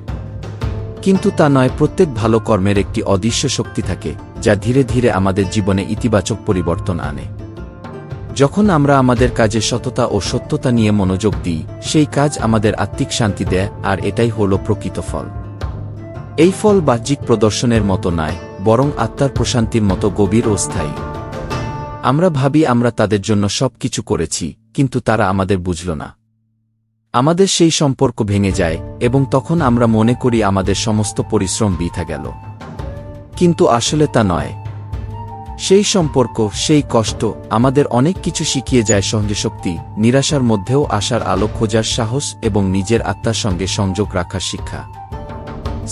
কিন্তু তা নয়। প্রত্যেক ভালো কর্মের একটি অদৃশ্য শক্তি থাকে, যা ধীরে ধীরে আমাদের জীবনে ইতিবাচক পরিবর্তন আনে। যখন আমরা আমাদের কাজে সততা ও সত্যতা নিয়ে মনোযোগ দিই, সেই কাজ আমাদের আত্মিক শান্তি দেয়, আর এটাই হলো প্রকৃত ফল। এই ফল বাহ্যিক প্রদর্শনের মতো নয়, বরং আত্মার প্রশান্তির মতো গভীর ও স্থায়ী। আমরা ভাবি আমরা তাদের জন্য সব কিছু করেছি, কিন্তু তারা আমাদের বুঝল না। আমাদের সেই সম্পর্ক ভেঙে যায় এবং তখন আমরা মনে করি আমাদের সমস্ত পরিশ্রম বৃথা গেল। কিন্তু আসলে তা নয়। সেই সম্পর্ক, সেই কষ্ট আমাদের অনেক কিছু শিখিয়ে যায়: সহনশক্তি, নিরাশার মধ্যেও আশার আলো খোঁজার সাহস এবং নিজের আত্মার সঙ্গে সংযোগ রাখার শিক্ষা।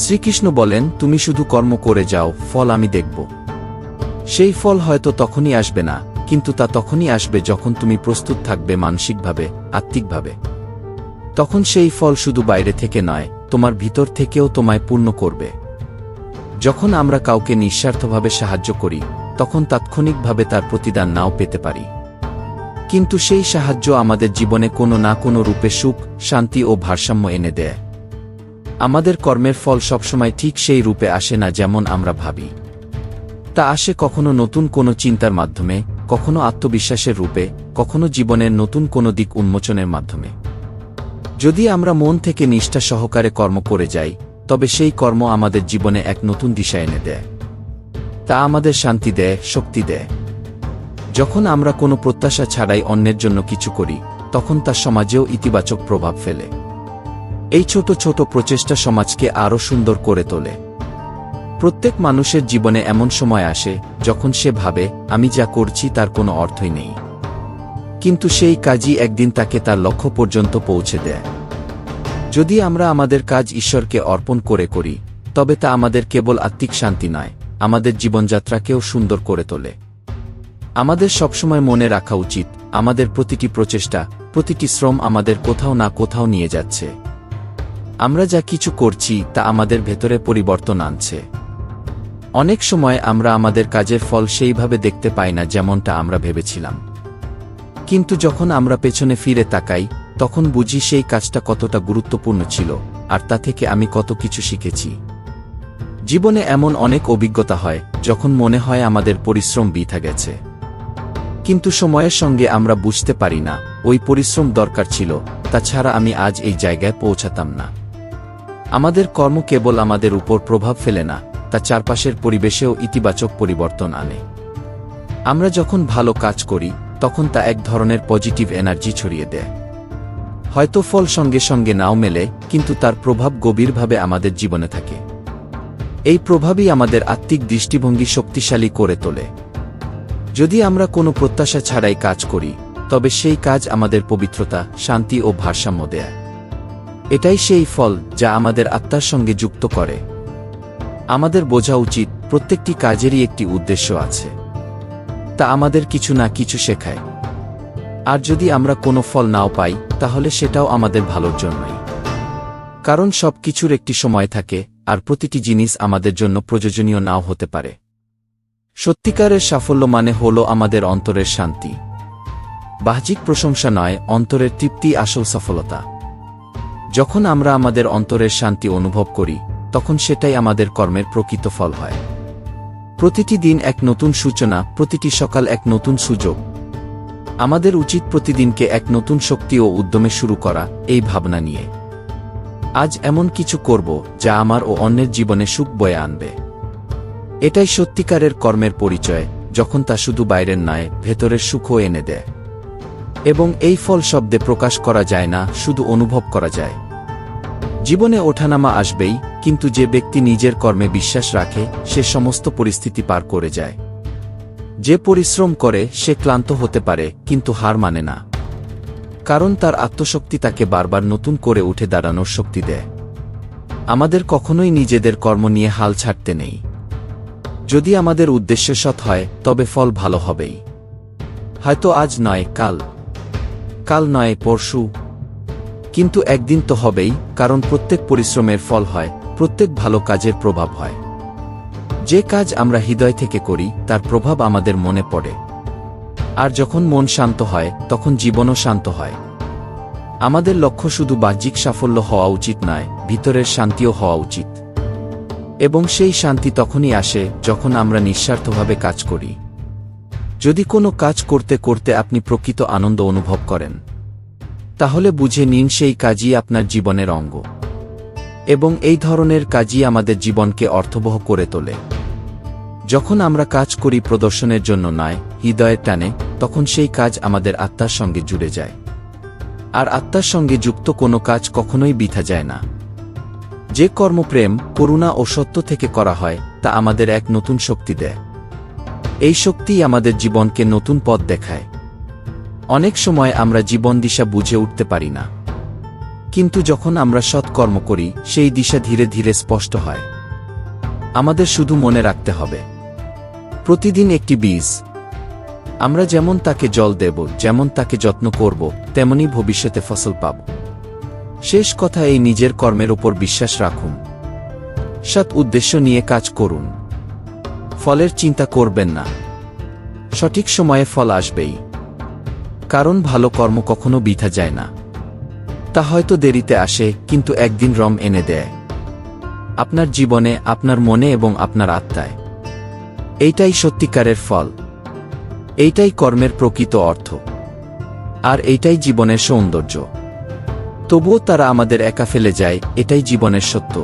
শ্রীকৃষ্ণ বলেন, তুমি শুধু কর্ম করে যাও, ফল আমি দেখব। সেই ফল হয়তো তখনই আসবে না, কিন্তু তা তখনই আসবে যখন তুমি প্রস্তুত থাকবে মানসিকভাবে, আত্মিকভাবে। তখন সেই ফল শুধু বাইরে থেকে নয়, তোমার ভিতর থেকেও তোমায় পূর্ণ করবে। যখন আমরা কাউকে নিঃস্বার্থভাবে সাহায্য করি, তখন তাৎক্ষণিকভাবে তার প্রতিদান নাও পেতে পারি, কিন্তু সেই সাহায্য আমাদের জীবনে কোনো না কোনো রূপে সুখ, শান্তি ও ভারসাম্য এনে দেয়। আমাদের কর্মের ফল সবসময় ঠিক সেই রূপে আসে না যেমন আমরা ভাবি। তা আসে কখনো নতুন কোনো চিন্তার মাধ্যমে, কখনো আত্মবিশ্বাসের রূপে, কখনো জীবনের নতুন কোনো দিক উন্মোচনের মাধ্যমে। যদি আমরা মন থেকে নিষ্ঠা সহকারে কর্ম করে যাই, তবে সেই কর্ম আমাদের জীবনে এক নতুন দিশা এনে দেয়। তা আমাদের শান্তি দেয়, শক্তি দেয়। যখন আমরা কোনো প্রত্যাশা ছাড়াই অন্যের জন্য কিছু করি, তখন তা সমাজেও ইতিবাচক প্রভাব ফেলে। এই ছোট ছোট প্রচেষ্টা সমাজকে আরও সুন্দর করে তোলে। প্রত্যেক মানুষের জীবনে এমন সময় আসে যখন সে ভাবে, আমি যা করছি তার কোনো অর্থই নেই, কিন্তু সেই কাজই একদিন তাকে তার লক্ষ্য পর্যন্ত পৌঁছে দেয়। যদি আমরা আমাদের কাজ ঈশ্বরকে অর্পণ করে করি, তবে তা আমাদের কেবল আত্মিক শান্তি নয়, আমাদের জীবনযাত্রাকেও সুন্দর করে তোলে। আমাদের সবসময় মনে রাখা উচিত, আমাদের প্রতিটি প্রচেষ্টা, প্রতিটি শ্রম আমাদের কোথাও না কোথাও নিয়ে যাচ্ছে। আমরা যা কিছু করছি তা আমাদের ভেতরে পরিবর্তন আনছে। অনেক সময় আমরা আমাদের কাজের ফল সেইভাবে দেখতে পাই না যেমনটা আমরা ভেবেছিলাম, কিন্তু যখন আমরা পেছনে ফিরে তাকাই, তখন বুঝি সেই কাজটা কতটা গুরুত্বপূর্ণ ছিল, আর তা থেকে আমি কত কিছু শিখেছি। জীবনে এমন অনেক অভিজ্ঞতা হয় যখন মনে হয় আমাদের পরিশ্রম বৃথা গেছে, কিন্তু সময়ের সঙ্গে আমরা বুঝতে পারি না ওই পরিশ্রম দরকার ছিল, তাছাড়া আমি আজ এই জায়গায় পৌঁছাতাম না। আমাদের কর্ম কেবল আমাদের উপর প্রভাব ফেলে না, তা চারপাশের পরিবেশেও ইতিবাচক পরিবর্তন আনে। আমরা যখন ভালো কাজ করি, তখন তা এক ধরনের পজিটিভ এনার্জি ছড়িয়ে দেয়। হয়তো ফল সঙ্গে সঙ্গে নাও মেলে, কিন্তু তার প্রভাব গভীরভাবে আমাদের জীবনে থাকে। এই প্রভাবই আমাদের আত্মিক দৃষ্টিভঙ্গি শক্তিশালী করে তোলে। যদি আমরা কোনো প্রত্যাশা ছাড়াই কাজ করি, তবে সেই কাজ আমাদের পবিত্রতা, শান্তি ও ভারসাম্য দেয়। এটাই সেই ফল যা আমাদের আত্মার সঙ্গে যুক্ত করে। আমাদের বোঝা উচিত, প্রত্যেকটি কাজেরই একটি উদ্দেশ্য আছে। তা আমাদের কিছু না কিছু শেখায়। আর যদি আমরা কোনো ফল নাও পাই, তাহলে সেটাও আমাদের ভালোর জন্যই। কারণ সব কিছুর একটি সময় থাকে, আর প্রতিটি জিনিস আমাদের জন্য প্রয়োজনীয় নাও হতে পারে। সত্যিকারের সাফল্য মানে হল আমাদের অন্তরের শান্তি। বাহ্যিক প্রশংসা নয়, অন্তরের তৃপ্তি আসল সফলতা। যখন আমরা আমাদের অন্তরের শান্তি অনুভব করি, তখন সেটাই আমাদের কর্মের প্রকৃত ফল হয়। প্রতিটি দিন এক নতুন সূচনা, প্রতিটি সকাল এক নতুন সুযোগ। আমাদের উচিত প্রতিদিনকে এক নতুন শক্তি ও উদ্যমে শুরু করা, এই ভাবনা নিয়ে। আজ এমন কিছু করব যা আমার ও অন্যের জীবনে সুখ বয়ে আনবে। এটাই সত্যিকারের কর্মের পরিচয়, যখন তা শুধু বাইরের নয়, ভেতরের সুখও এনে দেয়। এবং এই ফল শব্দে প্রকাশ করা যায় না, শুধু অনুভব করা যায়। জীবনে ওঠানামা আসবেই, কিন্তু যে ব্যক্তি নিজের কর্মে বিশ্বাস রাখে, সে সমস্ত পরিস্থিতি পার করে যায়। যে পরিশ্রম করে সে ক্লান্ত হতে পারে, কিন্তু হার মানে না। কারণ তার আত্মশক্তি তাকে বারবার নতুন করে উঠে দাঁড়ানোর শক্তি দেয়। আমাদের কখনোই নিজেদের কর্ম নিয়ে হাল ছাড়তে নেই। যদি আমাদের উদ্দেশ্য সৎ হয়, তবে ফল ভালো হবেই। হয়তো আজ নয় কাল, কাল নয় পরশু, কিন্তু একদিন তো হবেই। কারণ প্রত্যেক পরিশ্রমের ফল হয়, প্রত্যেক ভালো কাজের প্রভাব হয়। যে কাজ আমরা হৃদয় থেকে করি, তার প্রভাব আমাদের মনে পড়ে। আর যখন মন শান্ত হয়, তখন জীবনও শান্ত হয়। আমাদের লক্ষ্য শুধু বাহ্যিক সাফল্য হওয়া উচিত নয়, ভিতরের শান্তিও হওয়া উচিত। এবং সেই শান্তি তখনই আসে যখন আমরা নিঃস্বার্থভাবে কাজ করি। যদি কোনো কাজ করতে করতে আপনি প্রকৃত আনন্দ অনুভব করেন, তাহলে বুঝে নিন সেই কাজই আপনার জীবনের অঙ্গ। এবং এই ধরনের কাজই আমাদের জীবনকে অর্থবহ করে তোলে। যখন আমরা কাজ করি প্রদর্শনের জন্য নয়, হৃদয়ের টানে, তখন সেই কাজ আমাদের আত্মার সঙ্গে জুড়ে যায়। আর আত্মার সঙ্গে যুক্ত কোনো কাজ কখনোই বৃথা যায় না। যে কর্মপ্রেম, করুণা ও সত্য থেকে করা হয়, তা আমাদের এক নতুন শক্তি দেয়। এই শক্তিই আমাদের জীবনকে নতুন পথ দেখায়। অনেক সময় আমরা জীবন দিশা বুঝে উঠতে পারি না, কিন্তু যখন আমরা সৎকর্ম করি, সেই দিশা ধীরে ধীরে স্পষ্ট হয়। আমাদের শুধু মনে রাখতে হবে, প্রতিদিন একটি বীজ। আমরা যেমন তাকে জল দেব, যেমন তাকে যত্ন করব, তেমনি ভবিষ্যতে ফসল পাব। শেষ কথা, এই নিজের কর্মের উপর বিশ্বাস রাখুন। সৎ উদ্দেশ্য নিয়ে কাজ করুন। ফলের চিন্তা করবেন না, সঠিক সময়ে ফল আসবেই। কারণ ভালো কর্ম কখনো বৃথা যায় না। তা হয়তো দেরিতে আসে, কিন্তু একদিন রং এনে দেয় আপনার জীবনে, আপনার মনে এবং আপনার আত্মায়। এইটাই সত্যিকারের ফল, এইটাই কর্মের প্রকৃত অর্থ, আর এইটাই জীবনের সৌন্দর্য। তবুও তারা আমাদের একা ফেলে যায়, এটাই জীবনের সত্য।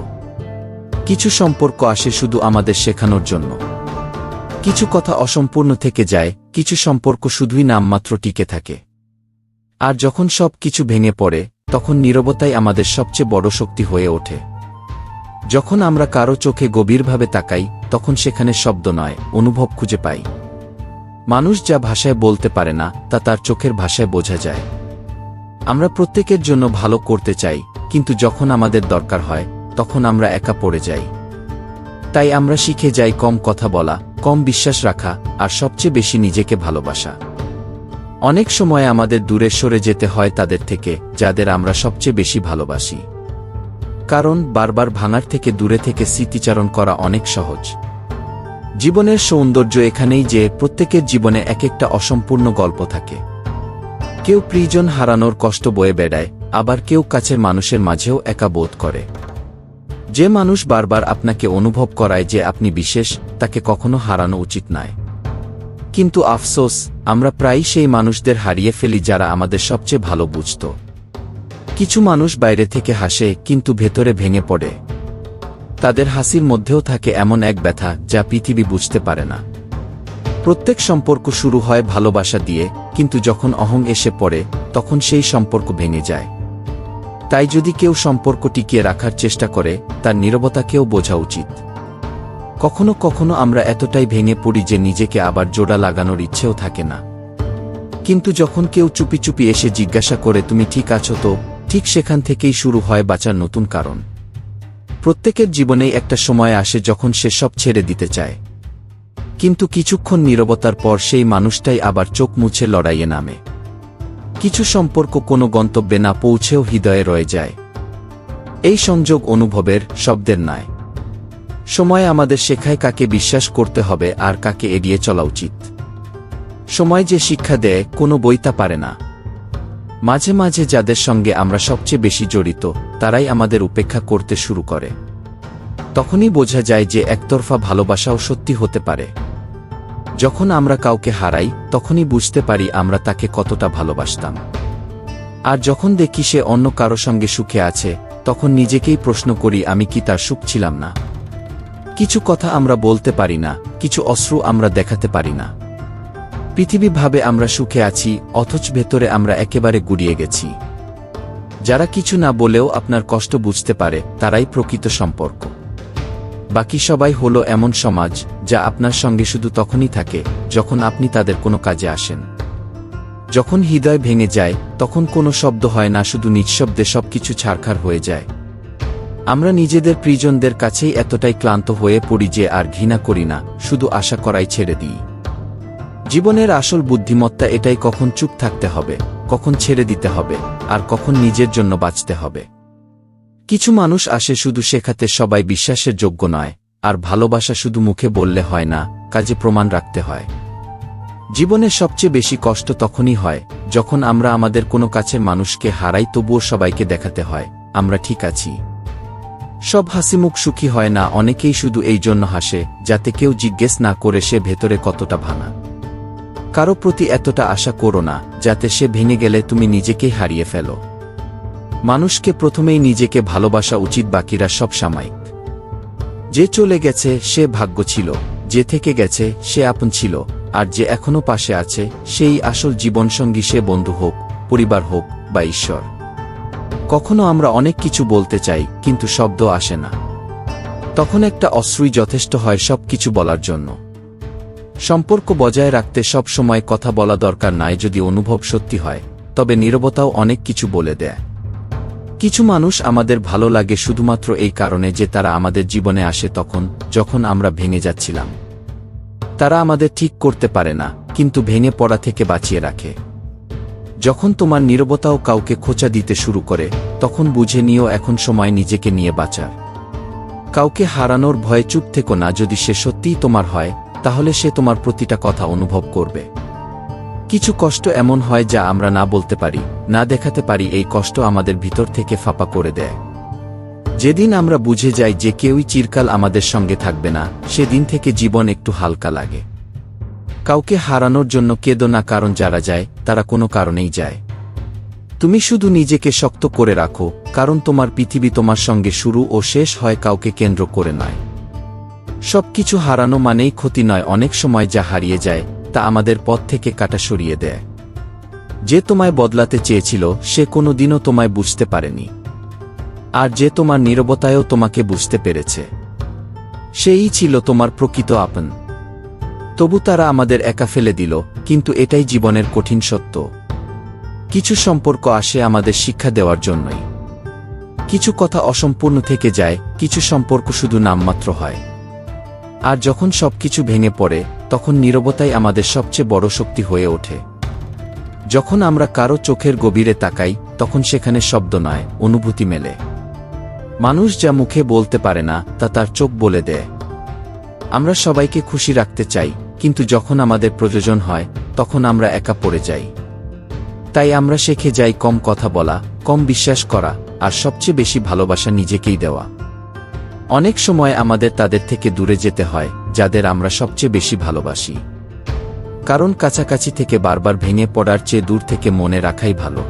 কিছু সম্পর্ক আসে শুধু আমাদের শেখানোর জন্য। কিছু কথা অসম্পূর্ণ থেকে যায়, কিছু সম্পর্ক শুধুই নামমাত্র টিকে থাকে। আর যখন সব কিছু ভেঙে পড়ে, তখন নীরবতাই আমাদের সবচেয়ে বড় শক্তি হয়ে ওঠে। যখন আমরা কারো চোখে গভীরভাবে তাকাই, তখন সেখানে শব্দ নয়, অনুভব খুঁজে পাই। মানুষ যা ভাষায় বলতে পারে না, তা তার চোখের ভাষায় বোঝা যায়। আমরা প্রত্যেকের জন্য ভালো করতে চাই, কিন্তু যখন আমাদের দরকার হয়, তখন আমরা একা পড়ে যাই। তাই আমরা শিখে যাই কম কথা বলা, কম বিশ্বাস রাখা, আর সবচেয়ে বেশি নিজেকে ভালোবাসা। অনেক সময় আমাদের দূরে সরে যেতে হয় তাদের থেকে, যাদের আমরা সবচেয়ে বেশি ভালোবাসি। কারণ বারবার ভাঙার থেকে দূরে থেকে স্মৃতিচারণ করা অনেক সহজ। জীবনের সৌন্দর্য এখানেই যে প্রত্যেকের জীবনে এক একটা অসম্পূর্ণ গল্প থাকে। কেউ প্রিয়জন হারানোর কষ্ট বয়ে বেড়ায়, আবার কেউ কাছের মানুষের মাঝেও একা বোধ করে। যে মানুষ বারবার আপনাকে অনুভব করায় যে আপনি বিশেষ, তাকে কখনো হারানো উচিত নয়। কিন্তু আফসোস, আমরা প্রায়ই সেই মানুষদের হারিয়ে ফেলি যারা আমাদের সবচেয়ে ভালো বুঝত। কিছু মানুষ বাইরে থেকে হাসে, কিন্তু ভেতরে ভেঙে পড়ে। তাদের হাসির মধ্যেও থাকে এমন এক ব্যথা যা পৃথিবী বুঝতে পারে না। প্রত্যেক সম্পর্ক শুরু হয় ভালোবাসা দিয়ে, কিন্তু যখন অহং এসে পড়ে, তখন সেই সম্পর্ক ভেঙে যায়। তাই যদি কেউ সম্পর্ক টিকিয়ে রাখার চেষ্টা করে, তার নীরবতাকেও বোঝা উচিত। কখনো কখনো আমরা এতটাই ভেঙে পড়ি যে নিজেকে আবার জোড়া লাগানোর ইচ্ছেও থাকে না। কিন্তু যখন কেউ চুপি চুপি এসে জিজ্ঞাসা করে তুমি ঠিক আছো তো, ঠিক সেখান থেকেই শুরু হয় বাঁচার নতুন কারণ। প্রত্যেকের জীবনেই একটা সময় আসে যখন সে সব ছেড়ে দিতে চায়, কিন্তু কিছুক্ষণ নীরবতার পর সেই মানুষটাই আবার চোখ মুছে লড়াইয়ে নামে। কিছু সম্পর্ক কোনো গন্তব্যে না পৌঁছেও হৃদয়ে রয়ে যায়। এই সংযোগ অনুভবের, শব্দের নয়। সময় আমাদের শেখায় কাকে বিশ্বাস করতে হবে আর কাকে এড়িয়ে চলা উচিত। সময় যে শিক্ষা দেয় কোনো বই তা পারে না। মাঝে মাঝে যাদের সঙ্গে আমরা সবচেয়ে বেশি জড়িত তারাই আমাদের উপেক্ষা করতে শুরু করে। তখনই বোঝা যায় যে একতরফা ভালোবাসাও সত্যি হতে পারে। যখন আমরা কাউকে হারাই তখনই বুঝতে পারি আমরা তাকে কতটা ভালোবাসতাম। আর যখন দেখি সে অন্য কারো সঙ্গে সুখে আছে তখন নিজেকেই প্রশ্ন করি আমি কি তার সুখ ছিলাম না। কিছু কথা আমরা বলতে পারি না, কিছু অশ্রু আমরা দেখাতে পারি না। পৃথিবী ভাবে আমরা সুখে আছি, অথচ ভেতরে আমরা একেবারে গুড়িয়ে গেছি। যারা কিছু না বলেও আপনার কষ্ট বুঝতে পারে তারাই প্রকৃত সম্পর্ক। বাকি সবাই হলো এমন সমাজ যা আপনার সঙ্গে শুধু তখনই থাকে যখন আপনি তাদের কোনো কাজে আসেন। যখন হৃদয় ভেঙে যায় তখন কোনো শব্দ হয় না, শুধু নিঃশব্দে সবকিছু ছারখার হয়ে যায়। আমরা নিজেদের প্রিয়জনদের কাছেই এতটাই ক্লান্ত হয়ে পড়ি যে আর ঘৃণা করি না, শুধু আশা করাই ছেড়ে দিই। জীবনের আসল বুদ্ধিমত্তা এটাই, কখন চুপ থাকতে হবে, কখন ছেড়ে দিতে হবে, আর কখন নিজের জন্য বাঁচতে হবে। কিছু মানুষ আসে শুধু শেখাতে সবাই বিশ্বাসের যোগ্য নয়, আর ভালোবাসা শুধু মুখে বললে হয় না, কাজে প্রমাণ রাখতে হয়। জীবনে সবচেয়ে বেশি কষ্ট তখনই হয় যখন আমরা আমাদের কোনো কাছের মানুষকে হারাই, তবুও সবাইকে দেখাতে হয় আমরা ঠিক আছি। সব হাসিমুখ সুখী হয় না, অনেকেই শুধু এই জন্য হাসে যাতে কেউ জিজ্ঞেস না করে সে ভেতরে কতটা ভাঙা। কারো প্রতি এতটা আশা করো না যাতে সে ভেঙে গেলে তুমি নিজেকেই হারিয়ে ফেলো। মানুষকে প্রথমেই নিজেকে ভালোবাসা উচিত, বাকিরা সব সাময়িক। যে চলে গেছে সে ভাগ্য ছিল, যে থেকে গেছে সে আপন ছিল, আর যে এখনো পাশে আছে সেই আসল জীবনসঙ্গী, সে বন্ধু হোক, পরিবার হোক বা ঈশ্বর। কখনো আমরা অনেক কিছু বলতে চাই কিন্তু শব্দ আসে না, তখন একটা অশ্রুই যথেষ্ট হয় সব কিছু বলার জন্য। সম্পর্ক বজায় রাখতে সব সময় কথা বলা দরকার নয়, যদি অনুভব সত্যি হয় তবে নীরবতাও অনেক কিছু বলে দেয়। কিছু মানুষ আমাদের ভালো লাগে শুধুমাত্র এই কারণে যে তারা আমাদের জীবনে আসে তখন যখন আমরা ভেঙে যাচ্ছিলাম। তারা আমাদের ঠিক করতে পারে না, কিন্তু ভেঙে পড়া থেকে বাঁচিয়ে রাখে। যখন তোমার নীরবতাও কাউকে খোঁচা দিতে শুরু করে তখন বুঝে নিও এখন সময় নিজেকে নিয়ে বাঁচার। কাউকে হারানোর ভয়ে চুপ থেকো না, যদি সে সত্যিই তোমার হয় তাহলে সে তোমার প্রতিটা কথা অনুভব করবে। কিছু কষ্ট এমন হয় যা আমরা না বলতে পারি, না দেখাতে পারি, এই কষ্ট আমাদের ভিতর থেকে ফাঁপা করে দেয়। যেদিন আমরা বুঝে যাই যে কেউই চিরকাল আমাদের সঙ্গে থাকবে না, সেদিন থেকে জীবন একটু হালকা লাগে। কাউকে হারানোর জন্য কেঁদো না, কারণ যারা যায় তারা কোনো কারণেই যায়। তুমি শুধু নিজেকে শক্ত করে রাখো, কারণ তোমার পৃথিবী তোমার সঙ্গে শুরু ও শেষ হয় কাউকে কেন্দ্র করে নয়। সবকিছু হারানো মানেই ক্ষতি নয়, অনেক সময় যা হারিয়ে যায় তা আমাদের পথ থেকে কাটা সরিয়ে দেয়। যে তোমায় বদলাতে চেয়েছিল সে কোনোদিনও তোমায় বুঝতে পারেনি, আর যে তোমার নীরবতায়ও তোমাকে বুঝতে পেরেছে সেই ছিল তোমার প্রকৃত আপন। তবু তারা আমাদের একা ফেলে দিল, কিন্তু এটাই জীবনের কঠিন সত্য। কিছু সম্পর্ক আসে আমাদের শিক্ষা দেওয়ার জন্যই। কিছু কথা অসম্পূর্ণ থেকে যায়, কিছু সম্পর্ক শুধু নামমাত্র হয়। আর যখন সবকিছু ভেঙে পড়ে তখন নীরবতাই আমাদের সবচেয়ে বড় শক্তি হয়ে ওঠে। যখন আমরা কারো চোখের গভীরে তাকাই তখন সেখানে শব্দ নয়, অনুভূতি মেলে। মানুষ যা মুখে বলতে পারে না তা তার চোখ বলে দেয়। আমরা সবাইকে খুশি রাখতে চাই, কিন্তু যখন আমাদের প্রয়োজন হয় তখন আমরা একা পড়ে যাই। তাই আমরা শিখে যাই কম কথা বলা, কম বিশ্বাস করা, আর সবচেয়ে বেশি ভালোবাসা নিজেকেই দেওয়া। অনেক সময় আমাদের তাদের থেকে দূরে যেতে হয় যাদের আমরা সবচেয়ে বেশি ভালোবাসি, কারণ কাছাকাছি থেকে বারবার ভেঙে পড়ার চেয়ে দূর থেকে মনে রাখাই ভালো।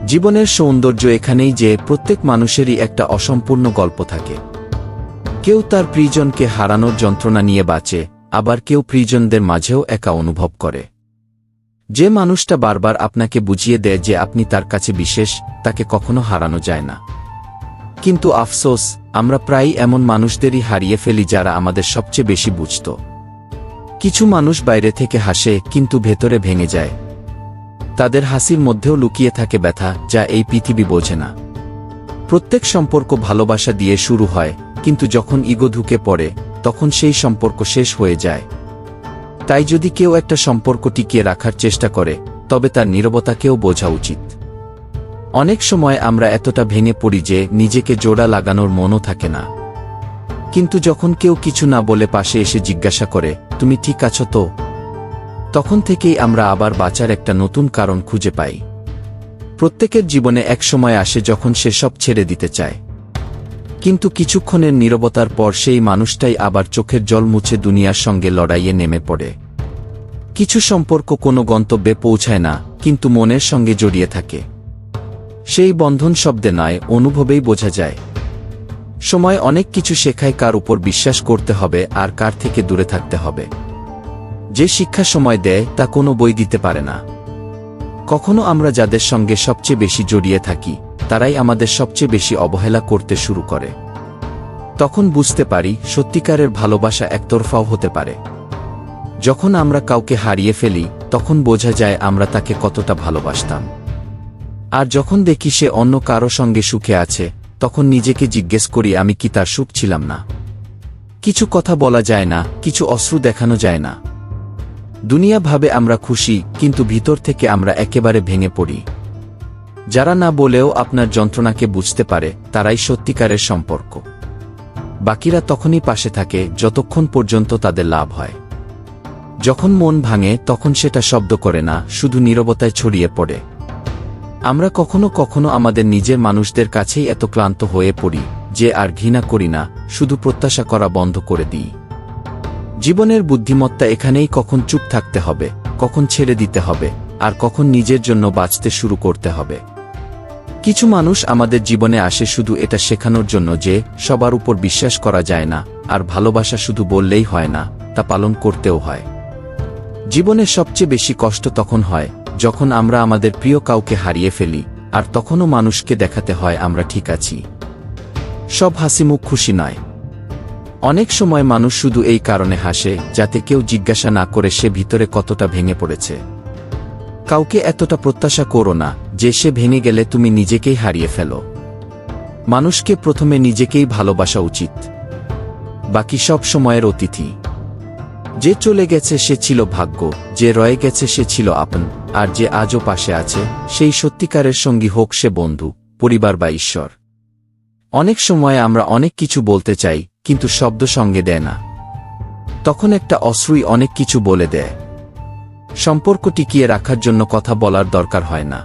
জীবনের সৌন্দর্য এখানেই যে প্রত্যেক মানুষেরই একটা অসম্পূর্ণ গল্প থাকে। কেউ তার প্রিয়জনকে হারানোর যন্ত্রণা নিয়ে বাঁচে, আবার কেউ প্রিয়জনদের মাঝেও একা অনুভব করে। যে মানুষটা বারবার আপনাকে বুঝিয়ে দেয় যে আপনি তার কাছে বিশেষ, তাকে কখনো হারানো যায় না। কিন্তু আফসোস, আমরা প্রায়ই এমন মানুষদেরই হারিয়ে ফেলি যারা আমাদের সবচেয়ে বেশি বুঝত। কিছু মানুষ বাইরে থেকে হাসে কিন্তু ভেতরে ভেঙে যায়। তাদের হাসির মধ্যেও লুকিয়ে থাকে ব্যথা যা এই পৃথিবী বোঝে না। প্রত্যেক সম্পর্ক ভালোবাসা দিয়ে শুরু হয়, কিন্তু যখন ইগো ঢুকে পড়ে তখন সেই সম্পর্ক শেষ হয়ে যায়। তাই যদি কেউ একটা সম্পর্ক টিকিয়ে রাখার চেষ্টা করে তবে তার নীরবতাকেও বোঝা উচিত। অনেক সময় আমরা এতটা ভেঙে পড়ি যে নিজেকে জোড়া লাগানোর মনও থাকে না। কিন্তু যখন কেউ কিছু না বলে পাশে এসে জিজ্ঞাসা করে, তুমি ঠিক আছো তো? তখন থেকেই আমরা আবার বাঁচার একটা নতুন কারণ খুঁজে পাই। প্রত্যেকের জীবনে এক সময় আসে যখন সে সব ছেড়ে দিতে চায়, কিন্তু কিছুক্ষণের নীরবতার পর সেই মানুষটাই আবার চোখের জল মুছে দুনিয়ার সঙ্গে লড়াইয়ে নেমে পড়ে। কিছু সম্পর্ক কোনো গন্তব্যে পৌঁছায় না, কিন্তু মনের সঙ্গে জড়িয়ে থাকে। সেই বন্ধন শব্দে নয়, অনুভবেই বোঝা যায়। সময় অনেক কিছু শেখায়, কার উপর বিশ্বাস করতে হবে আর কার থেকে দূরে থাকতে হবে। যে শিক্ষা সময় দেয় তা কোনো বই দিতে পারে না। কখনো আমরা যাদের সঙ্গে সবচেয়ে বেশি জড়িয়ে থাকি, তারাই আমাদের সবচেয়ে বেশি অবহেলা করতে শুরু করে। তখন বুঝতে পারি সত্যিকারের ভালোবাসা একতরফাও হতে পারে। যখন আমরা কাউকে হারিয়ে ফেলি, তখন বোঝা যায় আমরা তাকে কতটা ভালোবাসতাম। আর যখন দেখি সে অন্য কারো সঙ্গে সুখে আছে, তখন নিজেকে জিজ্ঞেস করি, আমি কি তার সুখ ছিলাম না? কিছু কথা বলা যায় না, কিছু অশ্রু দেখানো যায় না। দুনিয়া ভাবে আমরা খুশি, কিন্তু ভিতর থেকে আমরা একেবারে ভেঙে পড়ি। যারা না বলেও আপনার যন্ত্রণাকে বুঝতে পারে, তারাই সত্যিকারের সম্পর্ক। বাকিরা তখনই পাশে থাকে যতক্ষণ পর্যন্ত তাদের লাভ হয়। যখন মন ভাঙে, তখন সেটা শব্দ করে না, শুধু নীরবতায় ছড়িয়ে পড়ে। আমরা কখনো কখনো আমাদের নিজের মানুষদের কাছেই এত ক্লান্ত হয়ে পড়ি যে আর ঘৃণা করি না, শুধু প্রত্যাশা করা বন্ধ করে দিই। জীবনের বুদ্ধিমত্তা এখানেই, কখন চুপ থাকতে হবে, কখন ছেড়ে দিতে হবে, আর কখন নিজের জন্য বাঁচতে শুরু করতে হবে। কিছু মানুষ আমাদের জীবনে আসে শুধু এটা শেখানোর জন্য যে সবার উপর বিশ্বাস করা যায় না, আর ভালোবাসা শুধু বললেই হয় না, তা পালন করতেও হয়। জীবনে সবচেয়ে বেশি কষ্ট তখন হয় যখন আমরা আমাদের প্রিয় কাউকে হারিয়ে ফেলি, আর তখনও মানুষকে দেখাতে হয় আমরা ঠিক আছি। সব হাসিমুখ খুশি নয়। অনেক সময় মানুষ শুধু এই কারণে হাসে যাতে কেউ জিজ্ঞাসা না করে সে ভিতরে কতটা ভেঙে পড়েছে। কাউকে এতটা প্রত্যাশা করো না যে সে ভেঙে গেলে তুমি নিজেকেই হারিয়ে ফেলো। মানুষকে প্রথমে নিজেকেই ভালোবাসা উচিত, বাকি সব সময়ের অতিথি। যে চলে গেছে সে ছিল ভাগ্য, যে রয়ে গেছে সে ছিল আপন, আর যে আজও পাশে আছে সেই সত্যিকারের সঙ্গী, হোক সে বন্ধু, পরিবার বা ঈশ্বর। অনেক সময় আমরা অনেক কিছু বলতে চাই, কিন্তু শব্দ সঙ্গে দেয় না। তখন একটা অশ্রুই অনেক কিছু বলে দেয়। সম্পর্ক টিকিয়ে রাখার জন্য কথা বলার দরকার হয় না।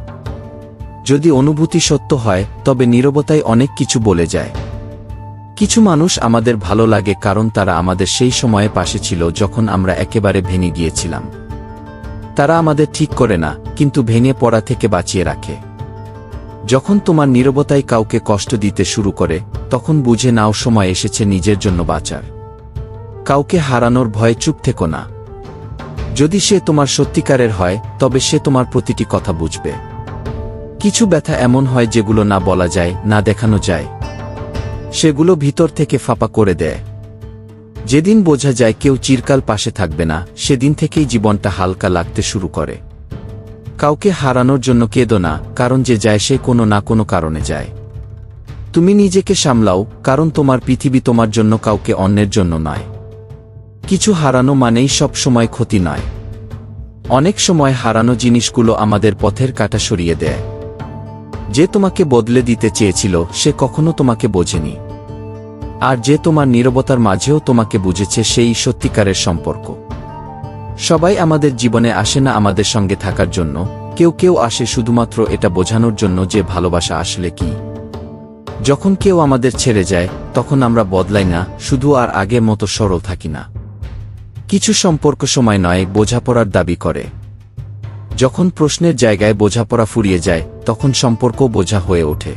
যদি অনুভূতি সত্য হয়, তবে নীরবতায় অনেক কিছু বলে যায়। কিছু মানুষ আমাদের ভালো লাগে কারণ তারা আমাদের সেই সময়ে পাশে ছিল যখন আমরা একেবারে ভেঙে গিয়েছিলাম। তারা আমাদের ঠিক করে না, কিন্তু ভেঙে পড়া থেকে বাঁচিয়ে রাখে। যখন তোমার নীরবতায় কাউকে কষ্ট দিতে শুরু করে, তখন বুঝে নাও সময় এসেছে নিজের জন্য বাঁচার। কাউকে হারানোর ভয়ে চুপ থেকো না। যদি সে তোমার সত্যিকারের হয়, তবে সে তোমার প্রতিটি কথা বুঝবে। কিছু ব্যথা এমন হয় যেগুলো না বলা যায়, না দেখানো যায়। সেগুলো ভিতর থেকে ফাঁপা করে দেয়। যেদিন বোঝা যায় কেউ চিরকাল পাশে থাকবে না, সেদিন থেকেই জীবনটা হালকা লাগতে শুরু করে। কাউকে হারানোর জন্য কেঁদো না, কারণ যে যায় সে কোনো না কোনো কারণে যায়। তুমি নিজেকে সামলাও, কারণ তোমার পৃথিবী তোমার জন্য, কাউকে অন্যের জন্য নয়। কিছু হারানো মানেই সব সময় ক্ষতি নয়। অনেক সময় হারানো জিনিসগুলো আমাদের পথের কাঁটা সরিয়ে দেয়। যে তোমাকে বদলে দিতে চেয়েছিল সে কখনো তোমাকে বোঝেনি, আর যে তোমার নীরবতার মাঝেও তোমাকে বুঝেছে সেই সত্যিকারের সম্পর্ক। সবাই আমাদের জীবনে আসে না আমাদের সঙ্গে থাকার জন্য, কেউ কেউ আসে শুধুমাত্র এটা বোঝানোর জন্য যে ভালোবাসা আসলে কি। যখন কেউ আমাদের ছেড়ে যায়, তখন আমরা বদলাই না, শুধু আর আগের মতো সরল থাকি না। কিছু সম্পর্ক সময় নয়, বোঝাপড়ার দাবি করে। যখন প্রশ্নের জায়গায় বোঝাপড়া ফুরিয়ে যায়, তখন সম্পর্ক বোঝা হয়ে ওঠে।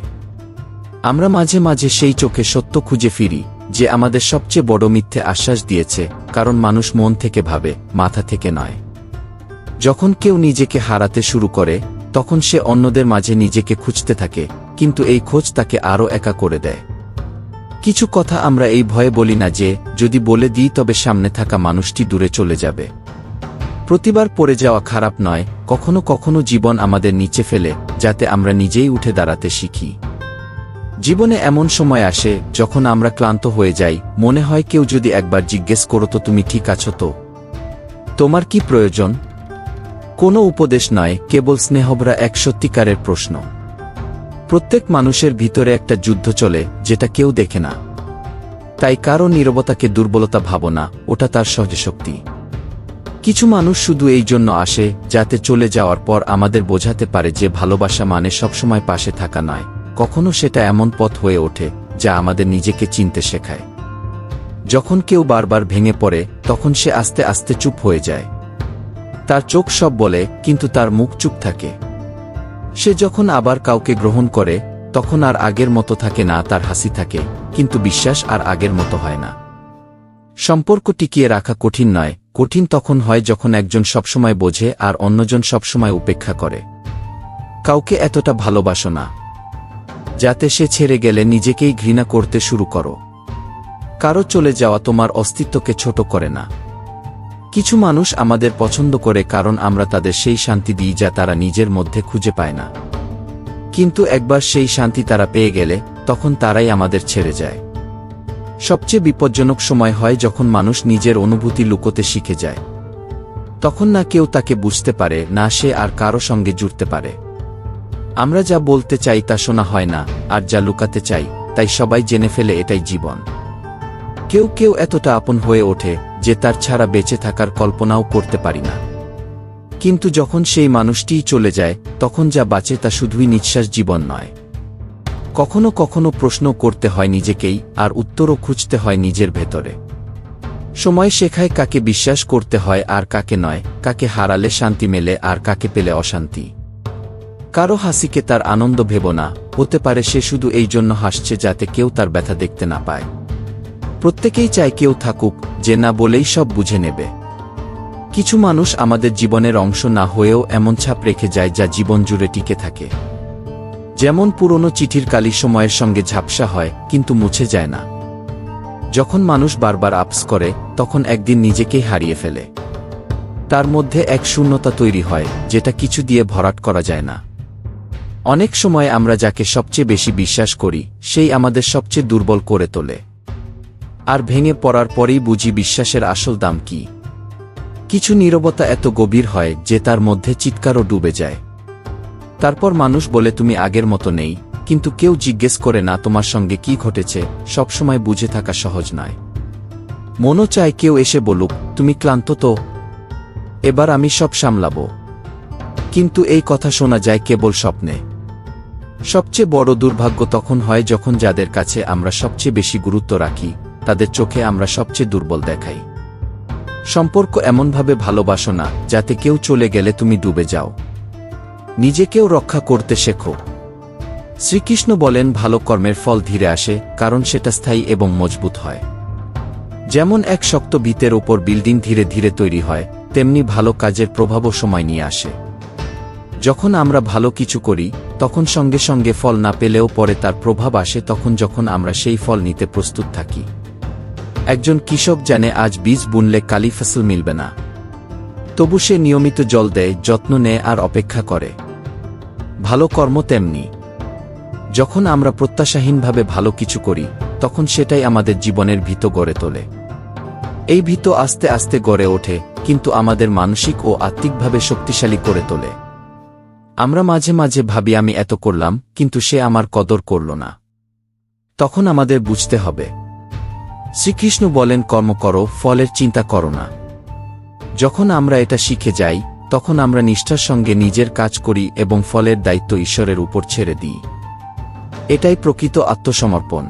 আমরা মাঝে মাঝে সেই চোখে সত্য খুঁজে ফিরি যে আমাদের সবচেয়ে বড় মিথ্যে আশ্বাস দিয়েছে, কারণ মানুষ মন থেকে ভাবে, মাথা থেকে নয়। যখন কেউ নিজেকে হারাতে শুরু করে, তখন সে অন্যদের মাঝে নিজেকে খুঁজতে থাকে, কিন্তু এই খোঁজ তাকে আরও একা করে দেয়। কিছু কথা আমরা এই ভয়ে বলি না যে যদি বলে দিই তবে সামনে থাকা মানুষটি দূরে চলে যাবে। প্রতিবার পড়ে যাওয়া খারাপ নয়, কখনো কখনো জীবন আমাদের নিচে ফেলে যাতে আমরা নিজেই উঠে দাঁড়াতে শিখি। জীবনে এমন সময় আসে যখন আমরা ক্লান্ত হয়ে যাই, মনে হয় কেউ যদি একবার জিজ্ঞেস করতো তুমি ঠিক আছো তো, তোমার কি প্রয়োজন? কোনো উপদেশ নয়, কেবল স্নেহভরা এক সত্যিকারের প্রশ্ন। প্রত্যেক মানুষের ভিতরে একটা যুদ্ধ চলে যেটা কেউ দেখে না। তাই কারো নীরবতাকে দুর্বলতা ভাবো না, ওটা তার সহজ শক্তি। কিছু মানুষ শুধু এই জন্য আসে যাতে চলে যাওয়ার পর আমাদের বোঝাতে পারে যে ভালোবাসা মানে সবসময় পাশে থাকা নয়, কখনো সেটা এমন পথ হয়ে ওঠে যা আমাদের নিজেকে চিনতে শেখায়। যখন কেউ বারবার ভেঙে পড়ে তখন সে আস্তে আস্তে চুপ হয়ে যায়। তার চোখ সব বলে কিন্তু তার মুখ চুপ থাকে। সে যখন আবার কাউকে গ্রহণ করে তখন আর আগের মতো থাকে না, তার হাসি থাকে কিন্তু বিশ্বাস আর আগের মতো হয় না। সম্পর্ক টিকিয়ে রাখা কঠিন নয়, কঠিন তখন হয় যখন একজন সবসময় বোঝে আর অন্যজন সবসময় উপেক্ষা করে। কাউকে এতটা ভালোবাসো না যাতে সে ছেড়ে গেলে নিজেকেই ঘৃণা করতে শুরু করো। কারো চলে যাওয়া তোমার অস্তিত্বকে ছোট করে না। কিছু মানুষ আমাদের পছন্দ করে কারণ আমরা তাদের সেই শান্তি দিই যা তারা নিজের মধ্যে খুঁজে পায় না। কিন্তু একবার সেই শান্তি তারা পেয়ে গেলে তখন তারাই আমাদের ছেড়ে যায়। সবচেয়ে বিপজ্জনক সময় হয় যখন মানুষ নিজের অনুভূতি লুকোতে শিখে যায়। তখন না কেউ তাকে বুঝতে পারে না সে আর কারো সঙ্গে জুড়তে পারে। আমরা যা বলতে চাই তা শোনা হয় না, আর যা লুকাতে চাই তাই সবাই জেনে ফেলে, এটাই জীবন। কেউ কেউ এতটা আপন হয়ে ওঠে যে তার ছাড়া বেঁচে থাকার কল্পনাও করতে পারি না। কিন্তু যখন সেই মানুষটিই চলে যায় তখন যা বাঁচে তা শুধুই নিঃশ্বাস, জীবন নয়। কখনো কখনো প্রশ্ন করতে হয় নিজেকেই, আর উত্তরও খুঁজতে হয় নিজের ভেতরে। সময় শেখায় কাকে বিশ্বাস করতে হয় আর কাকে নয়, কাকে হারালে শান্তি মেলে আর কাকে পেলে অশান্তি। কারো হাসিকে তার আনন্দ ভেবো না, হতে পারে সে শুধু এই জন্য হাসছে যাতে কেউ তার ব্যথা দেখতে না পায়। প্রত্যেকেই চায় কেউ থাকুক যে না বলেই সব বুঝে নেবে। কিছু মানুষ আমাদের জীবনের অংশ না হয়েও এমন ছাপ রেখে যায় যা জীবন জুড়ে টিকে থাকে। যেমন পুরনো চিঠির কালি সময়ের সঙ্গে ঝাপসা হয় কিন্তু মুছে যায় না। যখন মানুষ বারবার আপস করে তখন একদিন নিজেকেই হারিয়ে ফেলে। তার মধ্যে এক শূন্যতা তৈরি হয় যেটা কিছু দিয়ে ভরাট করা যায় না। অনেক সময় আমরা যাকে সবচেয়ে বেশি বিশ্বাস করি সেই আমাদের সবচেয়ে দুর্বল করে তোলে। আর ভেঙে পড়ার পরেই বুঝি বিশ্বাসের আসল দাম কি। কিছু নীরবতা এত গভীর হয় যে তার মধ্যে চিৎকারও ডুবে যায়। তারপর মানুষ বলে তুমি আগের মতো নেই, কিন্তু কেউ জিজ্ঞেস করে না তোমার সঙ্গে কি ঘটেছে। সবসময় বুঝে থাকা সহজ নয়। মনও চায় কেউ এসে বলুক তুমি ক্লান্ত তো, এবার আমি সব সামলাব। কিন্তু এই কথা শোনা যায় কেবল স্বপ্নে। সবচেয়ে বড় দুর্ভাগ্য তখন হয় যখন যাদের কাছে আমরা সবচেয়ে বেশি গুরুত্ব রাখি তাদের চোখে আমরা সবচেয়ে দুর্বল দেখাই। সম্পর্ক এমনভাবে ভালোবাসো না যাতে কেউ চলে গেলে তুমি ডুবে যাও। নিজেকেও রক্ষা করতে শেখো। শ্রীকৃষ্ণ বলেন ভালো কর্মের ফল ধীরে আসে, কারণ সেটা স্থায়ী এবং মজবুত হয়। যেমন এক শক্ত ভিতের ওপর বিল্ডিং ধীরে ধীরে তৈরি হয়, তেমনি ভালো কাজের প্রভাবও সময় নিয়ে আসে। যখন আমরা ভালো কিছু করি তখন সঙ্গে সঙ্গে ফল না পেলেও পরে তার প্রভাব আসে তখন যখন আমরা সেই ফল নিতে প্রস্তুত থাকি। একজন কৃষক জানে আজ বীজ বুনলে কালই ফসল মিলবে না, তবু সে নিয়মিত জল দেয়, যত্ন নেয় আর অপেক্ষা করে। ভালো কর্ম তেমনি। যখন আমরা প্রত্যাশাহীনভাবে ভালো কিছু করি তখন সেটাই আমাদের জীবনের ভিত গড়ে তোলে। এই ভিত আস্তে আস্তে গড়ে ওঠে কিন্তু আমাদের মানসিক ও আত্মিকভাবে শক্তিশালী করে তোলে। আমরা মাঝে মাঝে ভাবি আমি এত করলাম কিন্তু সে আমার কদর করল না। তখন আমাদের বুঝতে হবে শ্রীকৃষ্ণ বলেন কর্ম করো, ফলের চিন্তা করো না। যখন আমরা এটা শিখে যাই তখন আমরা নিষ্ঠার সঙ্গে নিজের কাজ করি এবং ফলের দায়িত্ব ঈশ্বরের উপর ছেড়ে দিই। এটাই প্রকৃত আত্মসমর্পণ।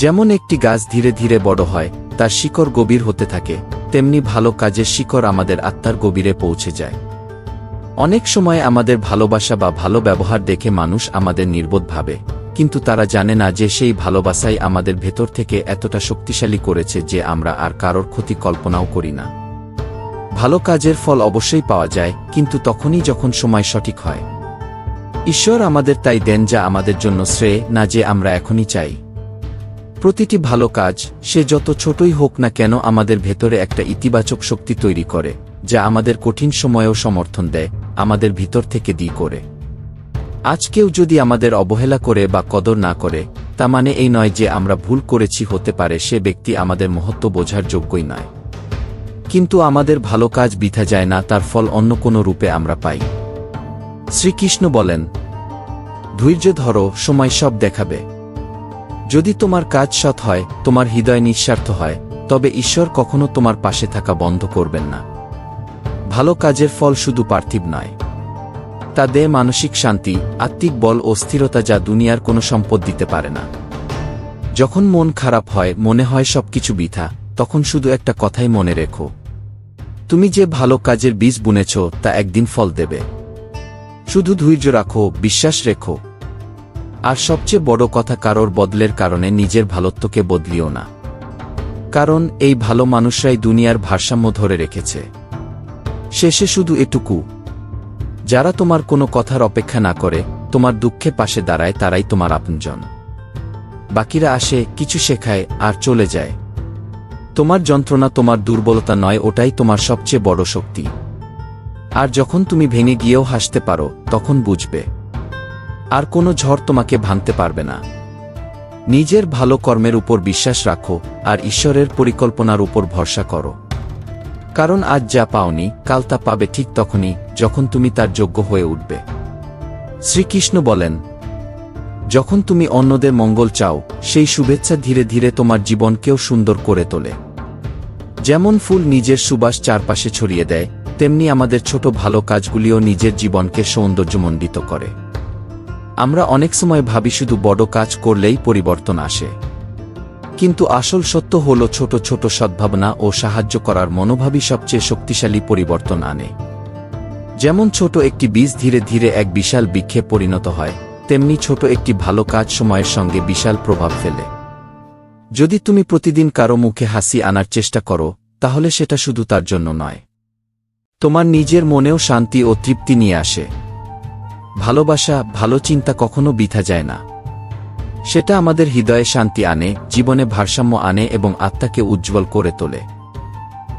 যেমন একটি গাছ ধীরে ধীরে বড় হয়, তার শিকড় গভীর হতে থাকে, তেমনি ভালো কাজের শিকড় আমাদের আত্মার গভীরে পৌঁছে যায়। অনেক সময় আমাদের ভালোবাসা বা ভালো ব্যবহার দেখে মানুষ আমাদের নির্বোধ ভাবে, কিন্তু তারা জানে না যে সেই ভালোবাসাই আমাদের ভেতর থেকে এতটা শক্তিশালী করেছে যে আমরা আর কারোর ক্ষতি কল্পনাও করি না। ভালো কাজের ফল অবশ্যই পাওয়া যায়, কিন্তু তখনই যখন সময় সঠিক হয়। ঈশ্বর আমাদের তাই দেন যা আমাদের জন্য শ্রেয়, না যে আমরা এখনই চাই। প্রতিটি ভালো কাজ সে যত ছোটই হোক না কেন আমাদের ভেতরে একটা ইতিবাচক শক্তি তৈরি করে, যা আমাদের কঠিন সময়েও সমর্থন দেয়, আমাদের ভিতর থেকে দি করে। আজ কেউ যদি আমাদের অবহেলা করে বা কদর না করে তা মানে এই নয় যে আমরা ভুল করেছি, হতে পারে সে ব্যক্তি আমাদের মহত্ব বোঝার যোগ্যই নয়। কিন্তু আমাদের ভালো কাজ বৃথা যায় না, তার ফল অন্য কোনো রূপে আমরা পাই। শ্রীকৃষ্ণ বলেন ধৈর্য ধরো, সময় সব দেখাবে। যদি তোমার কাজ সৎ হয়, তোমার হৃদয় নিঃস্বার্থ হয়, তবে ঈশ্বর কখনো তোমার পাশে থাকা বন্ধ করবেন না। ভালো কাজের ফল শুধু পার্থিব নয়, তা দেয় মানসিক শান্তি, আত্মিক বল ও স্থিরতা যা দুনিয়ার কোনো সম্পদ দিতে পারে না। যখন মন খারাপ হয়, মনে হয় সবকিছু বৃথা, তখন শুধু একটা কথাই মনে রেখো, তুমি যে ভালো কাজের বীজ বুনেছ তা একদিন ফল দেবে। শুধু ধৈর্য রাখো, বিশ্বাস রেখো। আর সবচেয়ে বড় কথা, কারোর বদলের কারণে নিজের ভালোত্বকে বদলিও না, কারণ এই ভালো মানুষরাই দুনিয়ার ভারসাম্য ধরে রেখেছে। শেষে শুধু এটুকু, যারা তোমার কোনো কথার অপেক্ষা না করে, তোমার দুঃখে পাশে দাঁড়ায়, তারাই তোমার আপনজন। বাকিরা আসে, কিছু শেখায়, আর চলে যায়। তোমার যন্ত্রণা তোমার দুর্বলতা নয়, ওটাই তোমার সবচেয়ে বড় শক্তি। আর যখন তুমি ভেঙে গিয়েও হাসতে পারো, তখন বুঝবে আর কোনো ঝড় তোমাকে ভাঙতে পারবে না। নিজের ভালো কর্মের উপর বিশ্বাস রাখো, আর ঈশ্বরের পরিকল্পনার উপর ভরসা করো, কারণ আজ যা পাওনি, কাল তা পাবে ঠিক তখনই, যখন তুমি তার যোগ্য হয়ে উঠবে। শ্রীকৃষ্ণ বলেন, যখন তুমি অন্যদের মঙ্গল চাও, সেই শুভেচ্ছা ধীরে ধীরে তোমার জীবনকেও সুন্দর করে তোলে। যেমন ফুল নিজের সুবাস চারপাশে ছড়িয়ে দেয়, তেমনি আমাদের ছোট ভালো কাজগুলিও নিজের জীবনকে সৌন্দর্যমণ্ডিত করে। আমরা অনেক সময় ভাবি শুধু বড় কাজ করলেই পরিবর্তন আসে, কিন্তু আসল সত্য হল ছোট ছোট সদ্ভাবনা ও সাহায্য করার মনোভাবই সবচেয়ে শক্তিশালী পরিবর্তন আনে। যেমন ছোট একটি বীজ ধীরে ধীরে এক বিশাল বৃক্ষে পরিণত হয়, তেমনি ছোট একটি ভালো কাজ সময়ের সঙ্গে বিশাল প্রভাব ফেলে। যদি তুমি প্রতিদিন কারো মুখে হাসি আনার চেষ্টা করো, তাহলে সেটা শুধু তার জন্য নয়, তোমার নিজের মনেও শান্তি ও তৃপ্তি নিয়ে আসে। ভালোবাসা, ভালো চিন্তা কখনো বৃথা যায় না। সেটা আমাদের হৃদয়ে শান্তি আনে, জীবনে ভারসাম্য আনে এবং আত্মাকে উজ্জ্বল করে তোলে।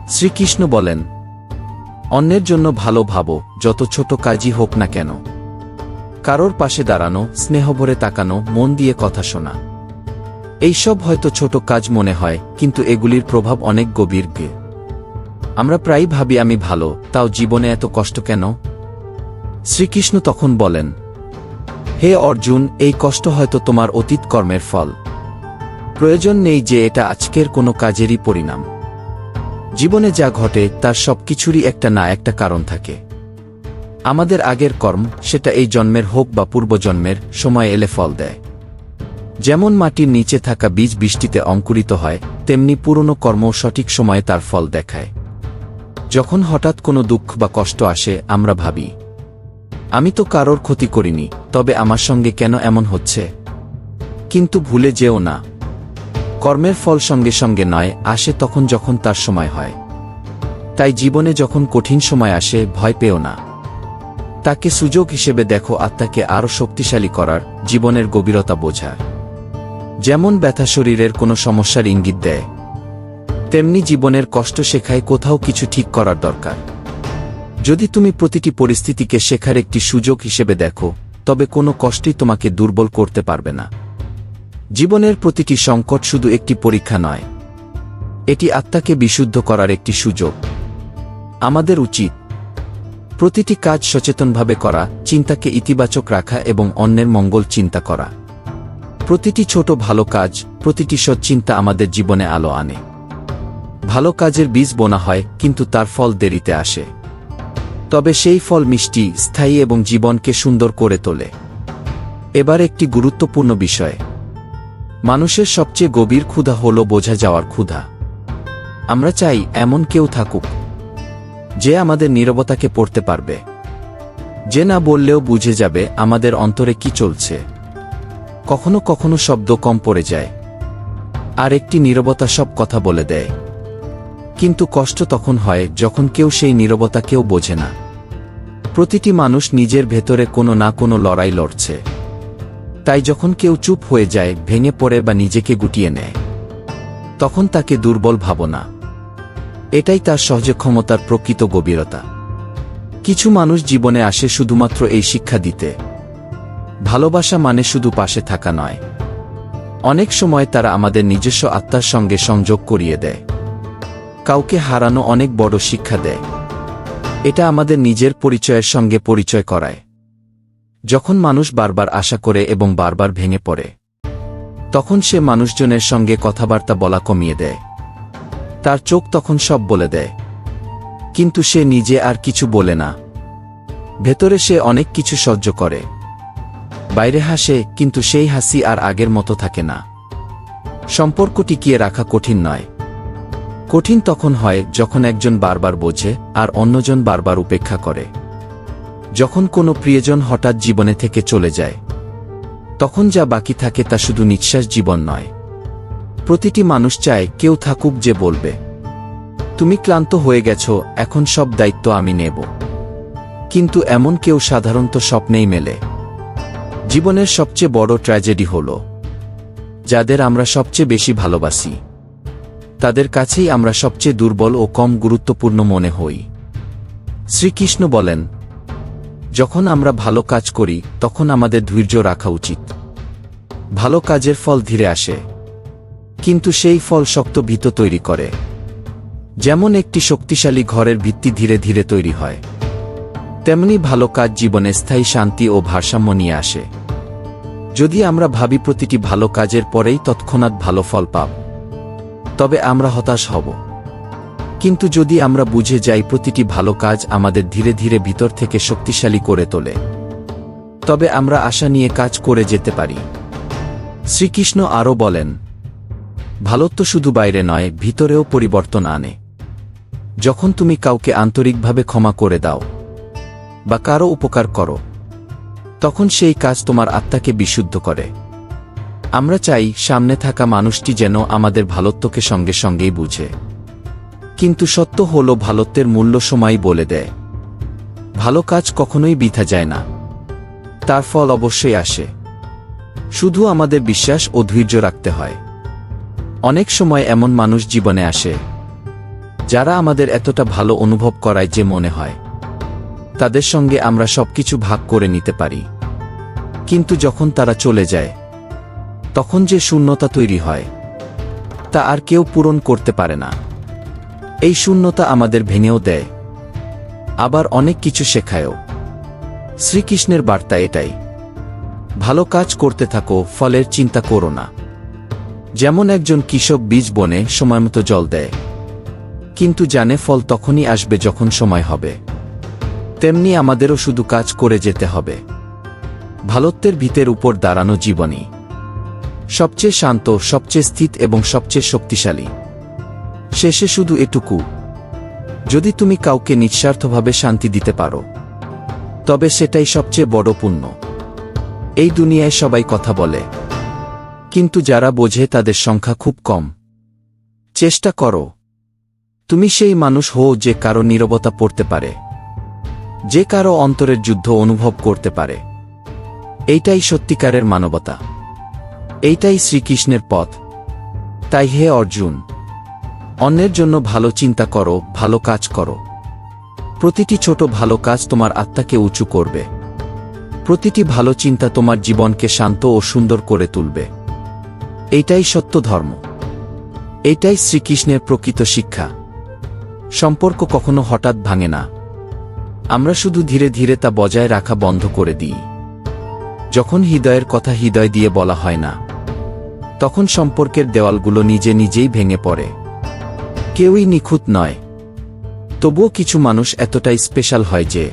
শ্রীকৃষ্ণ বলেন, অন্যের জন্য ভালো ভাবো, যত ছোট কাজই হোক না কেন। কারোর পাশে দাঁড়ানো, স্নেহভরে তাকানো, মন দিয়ে কথা শোনা, এইসব হয়তো ছোট কাজ মনে হয়, কিন্তু এগুলির প্রভাব অনেক গভীর। আমরা প্রায়ই ভাবি আমি ভালো, তাও জীবনে এত কষ্ট কেন? শ্রীকৃষ্ণ তখন বলেন, হে অর্জুন, এই কষ্ট হয়তো তোমার অতীত কর্মের ফল। প্রয়োজন নেই যে এটা আজকের কোনো কাজেরই পরিণাম। জীবনে যা ঘটে তার সবকিছুরই একটা না একটা কারণ থাকে। আমাদের আগের কর্ম, সেটা এই জন্মের হোক বা পূর্বজন্মের, সময় এলে ফল দেয়। যেমন মাটির নিচে থাকা বীজ বৃষ্টিতে অঙ্কুরিত হয়, তেমনি পুরনো কর্ম সঠিক সময়ে তার ফল দেখায়। যখন হঠাৎ কোনো দুঃখ বা কষ্ট আসে, আমরা ভাবি, আমি তো কারোর ক্ষতি করিনি, তবে আমার সঙ্গে কেন এমন হচ্ছে? কিন্তু ভুলে যেও না, কর্মের ফল সঙ্গে সঙ্গে নয়, আসে তখন যখন তার সময় হয়। তাই জীবনে যখন কঠিন সময় আসে, ভয় পেও না, তাকে সুযোগ হিসেবে দেখো, আত্মাকে আরও শক্তিশালী করার, জীবনের গভীরতা বোঝার। যেমন ব্যথা শরীরের কোনো সমস্যার ইঙ্গিত দেয়, তেমনি জীবনের কষ্ট শেখায় কোথাও কিছু ঠিক করার দরকার। যদি তুমি প্রতিটি পরিস্থিতিকে শেখার একটি সুযোগ হিসেবে দেখো, তবে কোনো কষ্টই তোমাকে দুর্বল করতে পারবে না। জীবনের প্রতিটি সংকট শুধু একটি পরীক্ষা নয়, এটি আত্মাকে বিশুদ্ধ করার একটি সুযোগ। আমাদের উচিত প্রতিটি কাজ সচেতনভাবে করা, চিন্তাকে ইতিবাচক রাখা এবং অন্যের মঙ্গল চিন্তা করা। প্রতিটি ছোট ভালো কাজ, প্রতিটি সৎচিন্তা আমাদের জীবনে আলো আনে। ভালো কাজের বীজ বোনা হয়, কিন্তু তার ফল দেরিতে আসে, তবে সেই ফল মিষ্টি, স্থায়ী এবং জীবনকে সুন্দর করে তোলে। এবার একটি গুরুত্বপূর্ণ বিষয়, মানুষের সবচেয়ে গভীর ক্ষুধা হল বোঝা যাওয়ার ক্ষুধা। আমরা চাই এমন কেউ থাকুক যে আমাদের নীরবতাকে পড়তে পারবে, যে না বললেও বুঝে যাবে আমাদের অন্তরে কি চলছে। কখনো কখনো শব্দ কম পড়ে যায়, আর একটি নীরবতা সব কথা বলে দেয়। কিন্তু কষ্ট তখন হয় যখন কেউ সেই নীরবতা কেউ বোঝে না। প্রতিটি মানুষ নিজের ভেতরে কোনো না কোনো লড়াই লড়ছে। তাই যখন কেউ চুপ হয়ে যায়, ভেঙে পড়ে বা নিজেকে গুটিয়ে নেয়, তখন তাকে দুর্বল ভাবো না। এটাই তার সহজ ক্ষমতার প্রকৃত গভীরতা। কিছু মানুষ জীবনে আসে শুধুমাত্র এই শিক্ষা দিতে। ভালোবাসা মানে শুধু পাশে থাকা নয়, অনেক সময় তারা আমাদের নিজস্ব আত্মার সঙ্গে সংযোগ করিয়ে দেয়। কাউকে হারানো অনেক বড় শিক্ষা দেয়। এটা আমাদের নিজের পরিচয়ের সঙ্গে পরিচয় করায়। যখন মানুষ বারবার আশা করে এবং বারবার ভেঙে পড়ে, তখন সে মানুষজনের সঙ্গে কথাবার্তা বলা কমিয়ে দেয়। তার চোখ তখন সব বলে দেয়, কিন্তু সে নিজে আর কিছু বলে না। ভেতরে সে অনেক কিছু সহ্য করে, বাইরে হাসে, কিন্তু সেই হাসি আর আগের মতো থাকে না। সম্পর্ক টিকিয়ে রাখা কঠিন নয়। কঠিন তখন হয় যখন একজন বারবার বোঝে আর অন্যজন বারবার উপেক্ষা করে। যখন কোনো প্রিয়জন হঠাৎ জীবনে থেকে চলে যায়, তখন যা বাকি থাকে তা শুধু নিঃশ্বাস জীবন নয়। প্রতিটি মানুষ চায় কেউ থাকুক যে বলবে, তুমি ক্লান্ত হয়ে গেছ, এখন সব দায়িত্ব আমি নেব। কিন্তু এমন কেউ সাধারণত স্বপ্নেই মেলে। জীবনের সবচেয়ে বড় ট্র্যাজেডি হল, যাদের আমরা সবচেয়ে বেশি ভালোবাসি তাদের কাছেই আমরা সবচেয়ে দুর্বল ও কম গুরুত্বপূর্ণ মনে হই। শ্রীকৃষ্ণ বলেন, যখন আমরা ভালো কাজ করি তখন আমাদের ধৈর্য রাখা উচিত। ভালো কাজের ফল ধীরে আসে, কিন্তু সেই ফল শক্ত ভিত তৈরি করে। যেমন একটি শক্তিশালী ঘরের ভিত্তি ধীরে ধীরে তৈরি হয়, তেমনি ভালো কাজ জীবনে স্থায়ী শান্তি ও ভারসাম্য নিয়ে আসে। যদি আমরা ভাবি প্রতিটি ভালো কাজের পরেই তৎক্ষণাৎ ভালো ফল পাব, তবে আমরা হতাশ হব। কিন্তু যদি আমরা বুঝে যাই প্রতিটি ভালো কাজ আমাদের ধীরে ধীরে ভিতর থেকে শক্তিশালী করে তোলে, তবে আমরা আশা নিয়ে কাজ করে যেতে পারি। শ্রীকৃষ্ণ আরও বলেন, ভালোত্ব শুধু বাইরে নয়, ভিতরেও পরিবর্তন আনে। যখন তুমি কাউকে আন্তরিকভাবে ক্ষমা করে দাও বা কারো উপকার করো, তখন সেই কাজ তোমার আত্মাকে বিশুদ্ধ করে। আমরা চাই সামনে থাকা মানুষটি যেন আমাদের ভালোত্বকে সঙ্গে সঙ্গেই বুঝে, কিন্তু সত্য হল ভালোত্বের মূল্য সময়ই বলে দেয়। ভালো কাজ কখনোই বৃথা যায় না, তার ফল অবশ্যই আসে। শুধু আমাদের বিশ্বাস ও ধৈর্য রাখতে হয়। অনেক সময় এমন মানুষ জীবনে আসে যারা আমাদের এতটা ভালো অনুভব করায় যে মনে হয় তাদের সঙ্গে আমরা সবকিছু ভাগ করে নিতে পারি, কিন্তু যখন তারা চলে যায় তখন যে শূন্যতা তৈরি হয় তা আর কেউ পূরণ করতে পারে না। এই শূন্যতা আমাদের ভেঙেও দেয়, আবার অনেক কিছু শেখায়ও। শ্রীকৃষ্ণের বার্তা এটাই, ভালো কাজ করতে থাকো, ফলের চিন্তা করো না। যেমন একজন কৃষক বীজ বনে সময়মতো জল দেয়, কিন্তু জানে ফল তখনই আসবে যখন সময় হবে। তেমনি আমাদেরও শুধু কাজ করে যেতে হবে। ভালোত্বের ভিতের উপর দাঁড়ানো জীবনই সবচেয়ে শান্ত, সবচেয়ে স্থির এবং সবচেয়ে শক্তিশালী। শেষে শুধু এটুকু, যদি তুমি কাউকে নিঃস্বার্থভাবে শান্তি দিতে পারো, তবে সেটাই সবচেয়ে বড় পুণ্য। এই দুনিয়ায় সবাই কথা বলে, কিন্তু যারা বোঝে তাদের সংখ্যা খুব কম। চেষ্টা করো তুমি সেই মানুষ হও যে কারো নীরবতা পড়তে পারে, যে কারো অন্তরের যুদ্ধ অনুভব করতে পারে। এইটাই সত্যিকারের মানবতা, এইটাই শ্রীকৃষ্ণের পথ। তাই হে অর্জুন, অন্যের জন্য ভালো চিন্তা করো, ভালো কাজ করো। প্রতিটি ছোট ভালো কাজ তোমার আত্মাকে উঁচু করবে। প্রতিটি ভালো চিন্তা তোমার জীবনকে শান্ত ও সুন্দর করে তুলবে। এইটাই সত্য ধর্ম, এইটাই শ্রীকৃষ্ণের প্রকৃত শিক্ষা। সম্পর্ক কখনো হঠাৎ ভাঙে না, আমরা শুধু ধীরে ধীরে তা বজায় রাখা বন্ধ করে দিই। যখন হৃদয়ের কথা হৃদয় দিয়ে বলা হয় না, তখন সম্পর্কের দেওয়ালগুলো নিজে নিজেই ভেঙে পড়ে। কেউই নিখুঁত নয়, তবুও কিছু মানুষ এতটাই স্পেশাল হয় যে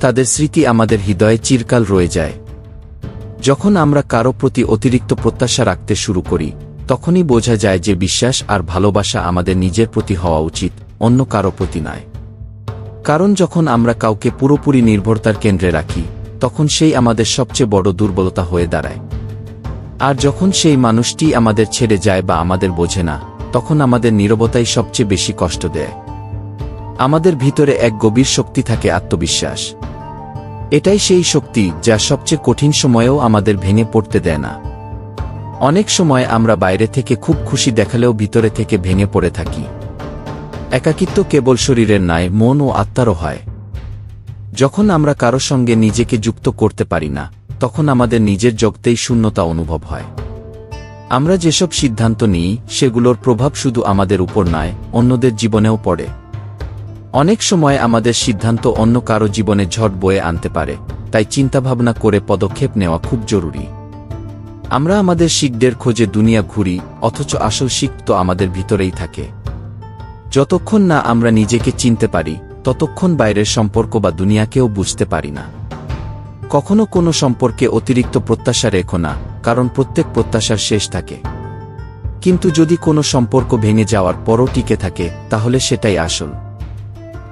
তাদের স্মৃতি আমাদের হৃদয়ে চিরকাল রয়ে যায়। যখন আমরা কারো প্রতি অতিরিক্ত প্রত্যাশা রাখতে শুরু করি, তখনই বোঝা যায় যে বিশ্বাস আর ভালোবাসা আমাদের নিজের প্রতি হওয়া উচিত, অন্য কারো প্রতি নয়। কারণ যখন আমরা কাউকে পুরোপুরি নির্ভরতার কেন্দ্রে রাখি, তখন সেই আমাদের সবচেয়ে বড় দুর্বলতা হয়ে দাঁড়ায়। আর যখন সেই মানুষটি আমাদের ছেড়ে যায় বা আমাদের বোঝে না, তখন আমাদের নীরবতাই সবচেয়ে বেশি কষ্ট দেয়। আমাদের ভিতরে এক গভীর শক্তি থাকে, আত্মবিশ্বাস। এটাই সেই শক্তি যা সবচেয়ে কঠিন সময়েও আমাদের ভেঙে পড়তে দেয় না। অনেক সময় আমরা বাইরে থেকে খুব খুশি দেখালেও ভিতরে থেকে ভেঙে পড়ে থাকি। একাকিত্ব কেবল শরীরের নয়, মন ও আত্মারও হয়। যখন আমরা কারো সঙ্গে নিজেকে যুক্ত করতে পারি না, তখন আমাদের নিজের জগতেই শূন্যতা অনুভব হয়। আমরা যেসব সিদ্ধান্ত নিই সেগুলোর প্রভাব শুধু আমাদের উপর নয়, অন্যদের জীবনেও পড়ে। অনেক সময় আমাদের সিদ্ধান্ত অন্য কারো জীবনে ঝড় বয়ে আনতে পারে, তাই চিন্তাভাবনা করে পদক্ষেপ নেওয়া খুব জরুরি। আমরা আমাদের শিখদের খোঁজে দুনিয়া ঘুরি, অথচ আসল শিখ তো আমাদের ভিতরেই থাকে। যতক্ষণ না আমরা নিজেকে চিনতে পারি, ততক্ষণ বাইরের সম্পর্ক বা দুনিয়াকেও বুঝতে পারি না। কখনো কোনো সম্পর্কে অতিরিক্ত প্রত্যাশা রেখো না, কারণ প্রত্যেক প্রত্যাশার শেষ থাকে। কিন্তু যদি কোনো সম্পর্ক ভেঙে যাওয়ার পরও টিকে থাকে, তাহলে সেটাই আসল।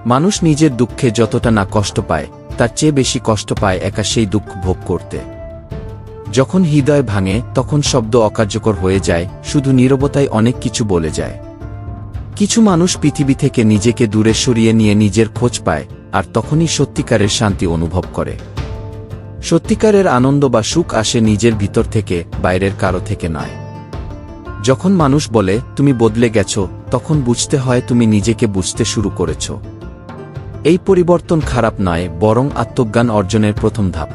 মানুষ নিজের দুঃখে যতটা না কষ্ট পায়, তার চেয়ে বেশি কষ্ট পায় একা সেই দুঃখ ভোগ করতে। যখন হৃদয় ভাঙে, তখন শব্দ অকার্যকর হয়ে যায়, শুধু নীরবতায় অনেক কিছু বলে যায়। কিছু মানুষ পৃথিবী থেকে নিজেকে দূরে সরিয়ে নিয়ে নিজের খোঁজ পায়, আর তখনই সত্যিকারের শান্তি অনুভব করে। সত্যিকারের আনন্দ বা সুখ আসে নিজের ভিতর থেকে, বাইরের কারো থেকে নয়। যখন মানুষ বলে তুমি বদলে গেছো, তখন বুঝতে হয় তুমি নিজেকে বুঝতে শুরু করেছ। এই পরিবর্তন খারাপ নয়, বরং আত্মজ্ঞান অর্জনের প্রথম ধাপ।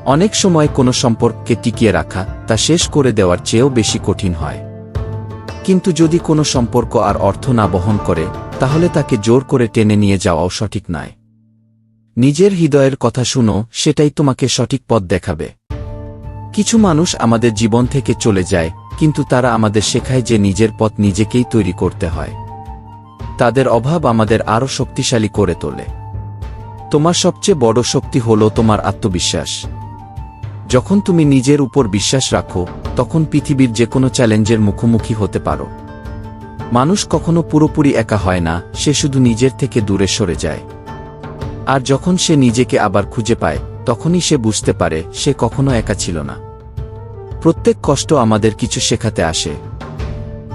অনেক সময় কোনো সম্পর্ককে টিকিয়ে রাখা তা শেষ করে দেওয়ার চেয়েও বেশি কঠিন হয়। কিন্তু যদি কোনো সম্পর্ক আর অর্থ না বহন করে, তাহলে তাকে জোর করে টেনে নিয়ে যাওয়াও সঠিক নয়। নিজের হৃদয়ের কথা শুনো, সেটাই তোমাকে সঠিক পথ দেখাবে। কিছু মানুষ আমাদের জীবন থেকে চলে যায়, কিন্তু তারা আমাদের শেখায় যে নিজের পথ নিজেকেই তৈরি করতে হয়। তাদের অভাব আমাদের আরও শক্তিশালী করে তোলে। তোমার সবচেয়ে বড় শক্তি হলো তোমার আত্মবিশ্বাস। যখন তুমি নিজের উপর বিশ্বাস রাখো, তখন পৃথিবীর যে কোনো চ্যালেঞ্জের মুখোমুখি হতে পারো। মানুষ কখনো পুরোপুরি একা হয় না, সে শুধু নিজের থেকে দূরে সরে যায়। আর যখন সে নিজেকে আবার খুঁজে পায়, তখনই সে বুঝতে পারে সে কখনো একা ছিল না। প্রত্যেক কষ্ট আমাদের কিছু শেখাতে আসে।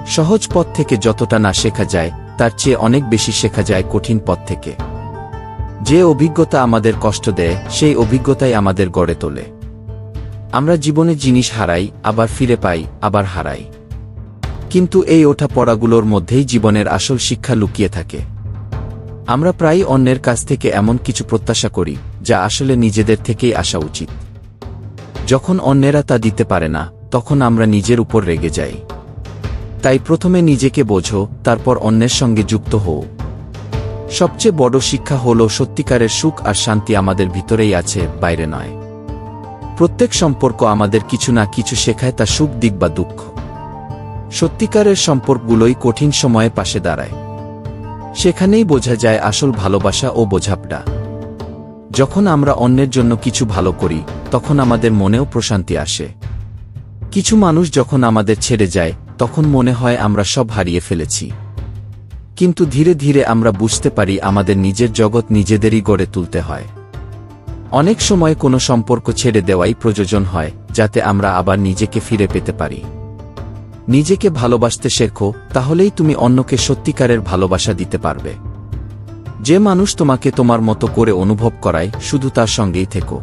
সহজ পথ থেকে যতটা না শেখা যায়, তার চেয়ে অনেক বেশি শেখা যায় কঠিন পথ থেকে। যে অভিজ্ঞতা আমাদের কষ্ট দেয়, সেই অভিজ্ঞতাই আমাদের গড়ে তোলে। আমরা জীবনে জিনিস হারাই, আবার ফিরে পাই, আবার হারাই। কিন্তু এই ওঠা পড়াগুলোর মধ্যেই জীবনের আসল শিক্ষা লুকিয়ে থাকে। আমরা প্রায়ই অন্যের কাছ থেকে এমন কিছু প্রত্যাশা করি, যা আসলে নিজেদের থেকেই আসা উচিত। যখন অন্যেরা তা দিতে পারে না, তখন আমরা নিজের উপর রেগে যাই। তাই প্রথমে নিজেকে বোঝো, তারপর অন্যের সঙ্গে যুক্ত হও। সবচেয়ে বড় শিক্ষা হলো সত্যিকারের সুখ আর শান্তি আমাদের ভিতরেই আছে, বাইরে নয়। প্রত্যেক সম্পর্ক আমাদের কিছু না কিছু শেখায়, তা সুখ দিক বা দুঃখ। সত্যিকারের সম্পর্কগুলোই কঠিন সময়ে পাশে দাঁড়ায়। সেখানেই বোঝা যায় আসল ভালোবাসা ও বোঝাপড়া। যখন আমরা অন্যের জন্য কিছু ভালো করি, তখন আমাদের মনেও প্রশান্তি আসে। কিছু মানুষ যখন আমাদের ছেড়ে যায়, তখন মনে হয় আমরা সব হারিয়ে ফেলেছি। কিন্তু ধীরে ধীরে আমরা বুঝতে পারি আমাদের নিজের জগৎ নিজেদেরই গড়ে তুলতে হয়। অনেক সময় কোনো সম্পর্ক ছেড়ে দেওয়াই প্রয়োজন হয়, যাতে আমরা আবার নিজেকে ফিরে পেতে পারি। নিজেকে ভালোবাসতে শেখো, তাহলেই তুমি অন্যকে সত্যিকারের ভালোবাসা দিতে পারবে। যে মানুষ তোমাকে তোমার মতো করে অনুভব করায়, শুধু তার সঙ্গেই থেকো।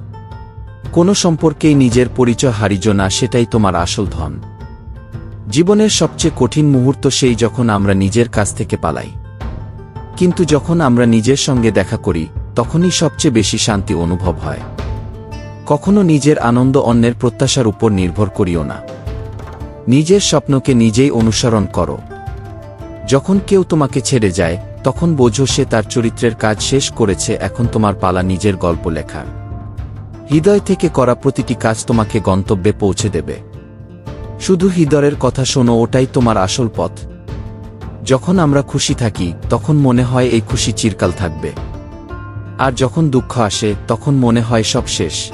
কোনো সম্পর্কেই নিজের পরিচয় হারিও না, সেটাই তোমার আসল ধন। জীবনের সবচেয়ে কঠিন মুহূর্ত সেই যখন আমরা নিজের কাছ থেকে পালাই। কিন্তু যখন আমরা নিজের সঙ্গে দেখা করি, তখনই সবচেয়ে বেশি শান্তি অনুভব হয়। কখনো নিজের আনন্দ অন্যের প্রত্যাশার উপর নির্ভর করিও না। নিজের স্বপ্নকে নিজেই অনুসরণ করো। যখন কেউ তোমাকে ছেড়ে যায়, তখন বোঝো সে তার চরিত্রের কাজ শেষ করেছে, এখন তোমার পালা নিজের গল্প লেখার। হৃদয় থেকে করা প্রতিটি কাজ তোমাকে গন্তব্যে পৌঁছে দেবে। শুধু হৃদয়ের কথা শোনো, ওটাই তোমার আসল পথ। যখন আমরা খুশি থাকি, তখন মনে হয় এই খুশি চিরকাল থাকবে। আর যখন দুঃখ আসে, তখন মনে হয় সব শেষ।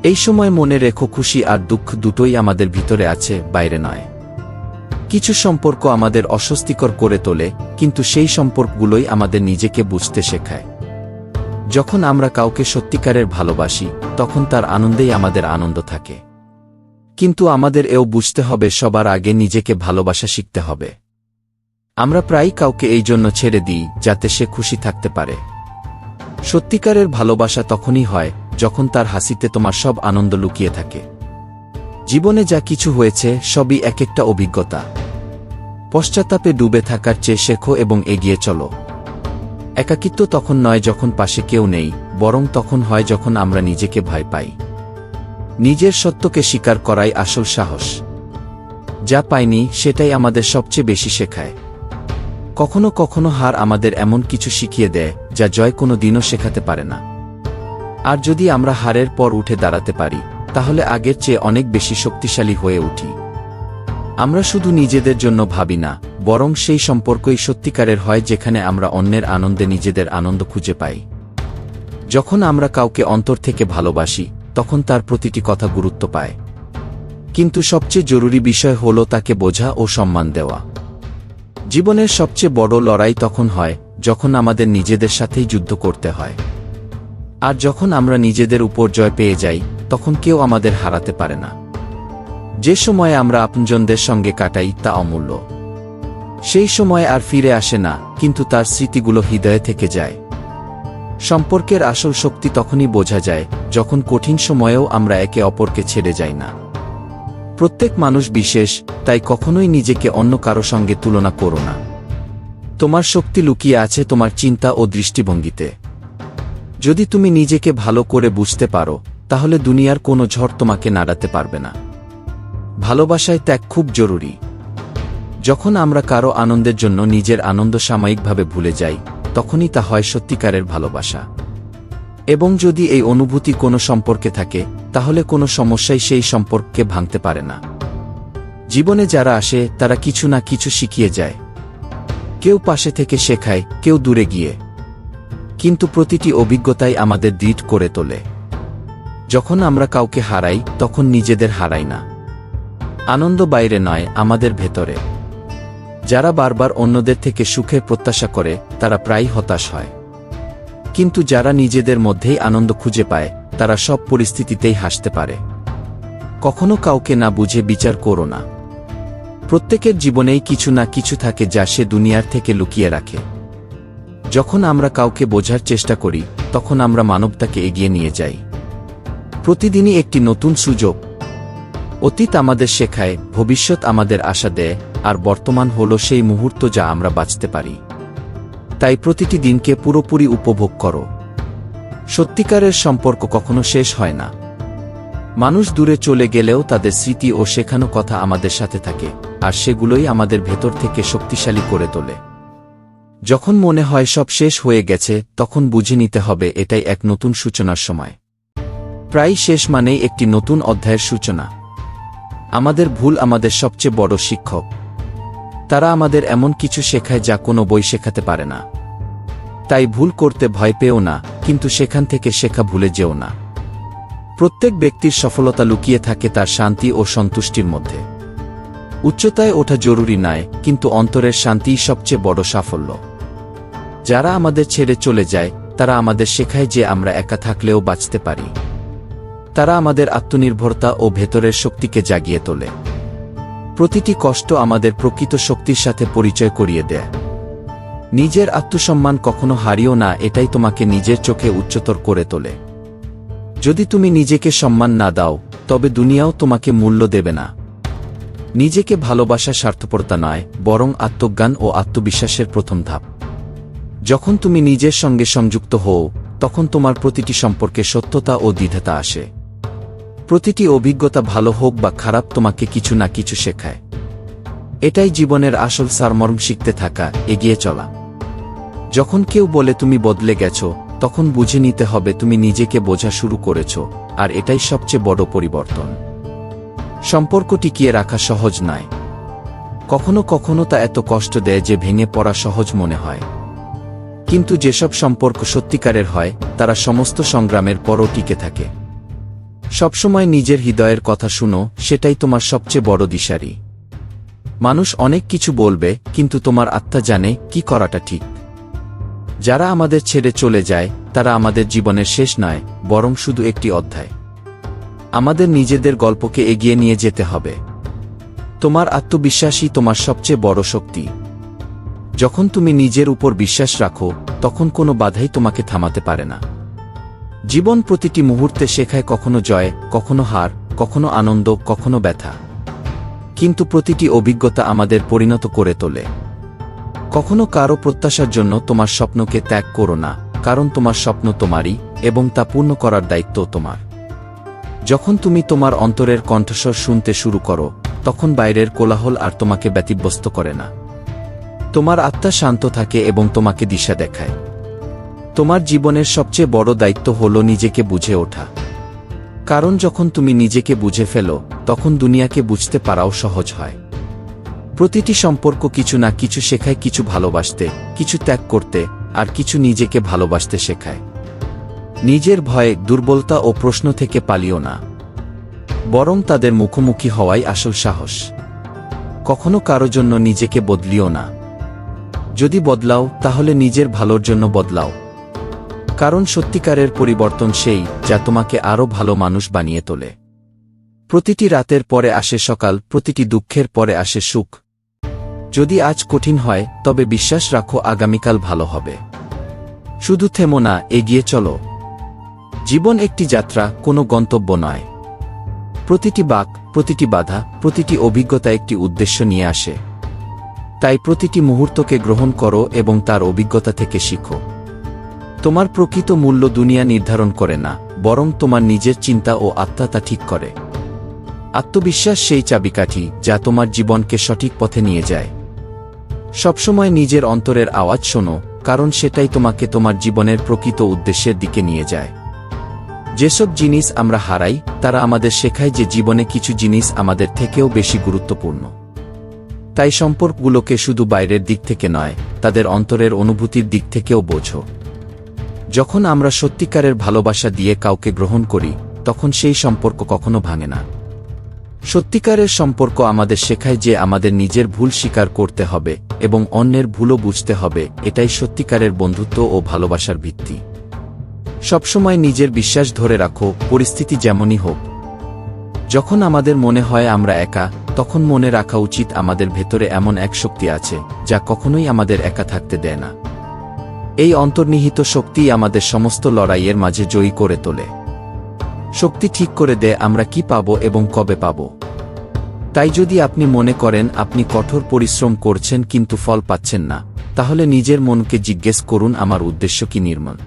এই সময় মনে রেখো, খুশি আর দুঃখ দুটোই আমাদের ভিতরে আছে, বাইরে নয়। কিছু সম্পর্ক আমাদের অস্বস্তিকর করে তোলে, কিন্তু সেই সম্পর্কগুলোই আমাদের নিজেকে বুঝতে শেখায়। যখন আমরা কাউকে সত্যিকারের ভালোবাসি, তখন তার আনন্দেই আমাদের আনন্দ থাকে। কিন্তু আমাদের এও বুঝতে হবে, সবার আগে নিজেকে ভালোবাসা শিখতে হবে। আমরা প্রায়ই কাউকে এই জন্য ছেড়ে দিই, যাতে সে খুশি থাকতে পারে। সত্যিকারের ভালোবাসা তখনই হয়, যখন তার হাসিতে তোমার সব আনন্দ লুকিয়ে থাকে। জীবনে যা কিছু হয়েছে, সবই এক একটা অভিজ্ঞতা। পশ্চাত্তাপে ডুবে থাকার চেয়ে শেখো এবং এগিয়ে চলো। একাকিত্ব তখন নয় যখন পাশে কেউ নেই, বরং তখন হয় যখন আমরা নিজেকে ভয় পাই। নিজের সত্যকে স্বীকার করাই আসল সাহস। যা পাইনি, সেটাই আমাদের সবচেয়ে বেশি শেখায়। কখনো কখনো হার আমাদের এমন কিছু শিখিয়ে দেয়, যা জয় কোনো দিনও শেখাতে পারে না। আর যদি আমরা হারের পর উঠে দাঁড়াতে পারি, তাহলে আগের চেয়ে অনেক বেশি শক্তিশালী হয়ে উঠি। আমরা শুধু নিজেদের জন্য ভাবি না, বরং সেই সম্পর্কই সত্যিকারের হয় যেখানে আমরা অন্যের আনন্দে নিজেদের আনন্দ খুঁজে পাই। যখন আমরা কাউকে অন্তর থেকে ভালোবাসি, তখন তার প্রতিটি কথা গুরুত্ব পায়। কিন্তু সবচেয়ে জরুরি বিষয় হলো তাকে বোঝা ও সম্মান দেওয়া। জীবনের সবচেয়ে বড় লড়াই তখন হয় যখন আমাদের নিজেদের সাথেই যুদ্ধ করতে হয়। আর যখন আমরা নিজেদের উপর জয় পেয়ে যাই, তখন কেউ আমাদের হারাতে পারে না। যে সময় আমরা আপনজনদের সঙ্গে কাটাই তা অমূল্য। সেই সময় আর ফিরে আসে না, কিন্তু তার স্মৃতিগুলো হৃদয়ে থেকে যায়। সম্পর্কের আসল শক্তি তখনই বোঝা যায় যখন কঠিন সময়েও আমরা একে অপরকে ছেড়ে যাই না। প্রত্যেক মানুষ বিশেষ, তাই কখনোই নিজেকে অন্য কারো সঙ্গে তুলনা করো না। তোমার শক্তি লুকিয়ে আছে তোমার চিন্তা ও দৃষ্টিভঙ্গিতে। যদি তুমি নিজেকে ভালো করে বুঝতে পারো, তাহলে দুনিয়ার কোনো ঝড় তোমাকে নাড়াতে পারবে না। ভালোবাসায় ত্যাগ খুব জরুরি। যখন আমরা কারো আনন্দের জন্য নিজের আনন্দ সাময়িকভাবে ভুলে যাই, তখনই তা হয় সত্যিকারের ভালোবাসা। এবং যদি এই অনুভূতি কোনো সম্পর্কে থাকে, তাহলে কোনো সমস্যাই সেই সম্পর্ককে ভাঙতে পারে না। জীবনে যারা আসে তারা কিছু না কিছু শিখিয়ে যায়। কেউ পাশে থেকে শেখায়, কেউ দূরে গিয়ে। কিন্তু প্রতিটি অভিজ্ঞতাই আমাদের দৃঢ় করে তোলে। যখন আমরা কাউকে হারাই, তখন নিজেদের হারাই না। আনন্দ বাইরে নয়, আমাদের ভেতরে। যারা বারবার অন্যদের থেকে সুখের প্রত্যাশা করে, তারা প্রায়ই হতাশ হয়। কিন্তু যারা নিজেদের মধ্যেই আনন্দ খুঁজে পায়, তারা সব পরিস্থিতিতেই হাসতে পারে। কখনো কাউকে না বুঝে বিচার করো না। প্রত্যেকের জীবনেই কিছু না কিছু থাকে যা সে দুনিয়ার থেকে লুকিয়ে রাখে। যখন আমরা কাউকে বোঝার চেষ্টা করি, তখন আমরা মানবতাকে এগিয়ে নিয়ে যাই। প্রতিদিনই একটি নতুন সুযোগ। অতীত আমাদের শেখায়, ভবিষ্যৎ আমাদের আশা দেয়, আর বর্তমান হলো সেই মুহূর্ত যা আমরা বাঁচতে পারি। তাই প্রতিটি দিনকে পুরোপুরি উপভোগ করো। সত্যিকারের সম্পর্ক কখনো শেষ হয় না। মানুষ দূরে চলে গেলেও তাদের স্মৃতি ও শেখানো কথা আমাদের সাথে থাকে, আর সেগুলোই আমাদের ভেতর থেকে শক্তিশালী করে তোলে। যখন মনে হয় সব শেষ হয়ে গেছে, তখন বুঝে নিতে হবে এটাই এক নতুন সূচনার সময়। প্রায় শেষ মানেই একটি নতুন অধ্যায়ের সূচনা। আমাদের ভুল আমাদের সবচেয়ে বড় শিক্ষক। তারা আমাদের এমন কিছু শেখায় যা কোনো বই শেখাতে পারে না। তাই ভুল করতে ভয় পেও না, কিন্তু সেখান থেকে শেখা ভুলে যেও না। প্রত্যেক ব্যক্তির সফলতা লুকিয়ে থাকে তার শান্তি ও সন্তুষ্টির মধ্যে। উচ্চতায় ওঠা জরুরি নয়, কিন্তু অন্তরের শান্তিই সবচেয়ে বড় সাফল্য। যারা আমাদের ছেড়ে চলে যায়, তারা আমাদের শেখায় যে আমরা একা থাকলেও বাঁচতে পারি। তারা আমাদের আত্মনির্ভরতা ও ভেতরের শক্তিকে জাগিয়ে তোলে। প্রতিটি কষ্ট আমাদের প্রকৃত শক্তির সাথে পরিচয় করিয়ে দেয়। নিজের আত্মসম্মান কখনো হারিও না, এটাই তোমাকে নিজের চোখে উচ্চতর করে তোলে। যদি তুমি নিজেকে সম্মান না দাও, তবে দুনিয়াও তোমাকে মূল্য দেবে না। নিজেকে ভালোবাসা স্বার্থপরতা নয়, বরং আত্মজ্ঞান ও আত্মবিশ্বাসের প্রথম ধাপ। যখন তুমি নিজের সঙ্গে সংযুক্ত হও, তখন তোমার প্রতিটি সম্পর্কে সত্যতা ও দ্বিধাতা আসে। প্রতিটি অভিজ্ঞতা ভালো হোক বা খারাপ তোমাকে কিছু না কিছু শেখায়। এটাই জীবনের আসল সারমর্ম, শিখতে থাকা, এগিয়ে চলা। যখন কেউ বলে তুমি বদলে গেছো, তখন বুঝে নিতে হবে তুমি নিজেকে বোঝা শুরু করেছো, আর এটাই সবচেয়ে বড় পরিবর্তন। সম্পর্ক টিকিয়ে রাখা সহজ নয়। কখনো কখনো তা এত কষ্ট দেয় যে ভেঙে পড়া সহজ মনে হয়। কিন্তু যেসব সম্পর্ক সত্যিকারের হয়, তারা সমস্ত সংগ্রামের পরও টিকে থাকে। সবসময় নিজের হৃদয়ের কথা শুনো, সেটাই তোমার সবচেয়ে বড় দিশারি। মানুষ অনেক কিছু বলবে, কিন্তু তোমার আত্মা জানে কি করাটা ঠিক। যারা আমাদের ছেড়ে চলে যায়, তারা আমাদের জীবনের শেষ নয়, বরং শুধু একটি অধ্যায়। আমাদের নিজেদের গল্পকে এগিয়ে নিয়ে যেতে হবে। তোমার আত্মবিশ্বাসই তোমার সবচেয়ে বড় শক্তি। যখন তুমি নিজের উপর বিশ্বাস রাখো, তখন কোনো বাধাই তোমাকে থামাতে পারে না। জীবন প্রতিটি মুহূর্তে শেখায়, কখনো জয়, কখনো হার, কখনো আনন্দ, কখনো ব্যথা। কিন্তু প্রতিটি অভিজ্ঞতা আমাদের পরিণত করে তোলে। কখনো কারো প্রত্যাশার জন্য তোমার স্বপ্নকে ত্যাগ করো না, কারণ তোমার স্বপ্ন তোমারই, এবং তা পূর্ণ করার দায়িত্ব তোমার। যখন তুমি তোমার অন্তরের কণ্ঠস্বর শুনতে শুরু করো, তখন বাইরের কোলাহল আর তোমাকে ব্যতিব্যস্ত করে না। তোমার আত্মা শান্ত থাকে এবং তোমাকে দিশা দেখায়। তোমার জীবনের সবচেয়ে বড় দায়িত্ব হল নিজেকে বুঝে ওঠা। কারণ যখন তুমি নিজেকে বুঝে ফেলো তখন দুনিয়াকে বুঝতে পারাও সহজ হয়। প্রতিটি সম্পর্ক কিছু না কিছু শেখায়, কিছু ভালোবাসতে, কিছু ত্যাগ করতে, আর কিছু নিজেকে ভালোবাসতে শেখায়। নিজের ভয়ে, দুর্বলতা ও প্রশ্ন থেকে পালিও না, বরং তাদের মুখোমুখি হওয়াই আসল সাহস। কখনো কারো জন্য নিজেকে বদলিও না। যদি বদলাও তাহলে নিজের ভালোর জন্য বদলাও, কারণ সত্যিকারের পরিবর্তন সেই যা তোমাকে আরও ভালো মানুষ বানিয়ে তোলে। প্রতিটি রাতের পরে আসে সকাল, প্রতিটি দুঃখের পরে আসে সুখ। যদি আজ কঠিন হয় তবে বিশ্বাস রাখো আগামীকাল ভালো হবে। শুধু থেমো না, এগিয়ে চলো। জীবন একটি যাত্রা, কোনো গন্তব্য নয়। প্রতিটি বাঁক, প্রতিটি বাধা, প্রতিটি অভিজ্ঞতা একটি উদ্দেশ্য নিয়ে আসে। তাই প্রতিটি মুহূর্তকে গ্রহণ করো এবং তার অভিজ্ঞতা থেকে শিখো। তোমার প্রকৃত মূল্য দুনিয়া নির্ধারণ করে না, বরং তোমার নিজের চিন্তা ও আত্মা তা ঠিক করে। আত্মবিশ্বাস সেই চাবিকাঠি যা তোমার জীবনকে সঠিক পথে নিয়ে যায়। সবসময় নিজের অন্তরের আওয়াজ শোনো, কারণ সেটাই তোমাকে তোমার জীবনের প্রকৃত উদ্দেশ্যের দিকে নিয়ে যায়। যেসব জিনিস আমরা হারাই তারা আমাদের শেখায় যে জীবনে কিছু জিনিস আমাদের থেকেও বেশি গুরুত্বপূর্ণ। তাই সম্পর্কগুলোকে শুধু বাইরের দিক থেকে নয়, তাদের অন্তরের অনুভূতির দিক থেকেও বোঝো। যখন আমরা সত্যিকারের ভালোবাসা দিয়ে কাউকে গ্রহণ করি তখন সেই সম্পর্ক কখনো ভাঙে না। সত্যিকারের সম্পর্ক আমাদের শেখায় যে আমাদের নিজের ভুল স্বীকার করতে হবে এবং অন্যের ভুলও বুঝতে হবে। এটাই সত্যিকারের বন্ধুত্ব ও ভালোবাসার ভিত্তি। সবসময় নিজের বিশ্বাস ধরে রাখো, পরিস্থিতি যেমনই হোক। যখন আমাদের মনে হয় আমরা একা, তখন মনে রাখা উচিত আমাদের ভেতরে এমন এক শক্তি আছে যা কখনোই আমাদের একা থাকতে দেয় না। এই অন্তর্নিহিত শক্তিই আমাদের সমস্ত লড়াইয়ের মাঝে জয়ী করে তোলে। শক্তি ঠিক করে দেয় আমরা কি পাব এবং কবে পাব। তাই যদি আপনি মনে করেন আপনি কঠোর পরিশ্রম করছেন কিন্তু ফল পাচ্ছেন না, তাহলে নিজের মনকে জিজ্ঞেস করুন, আমার উদ্দেশ্য কি নির্মল?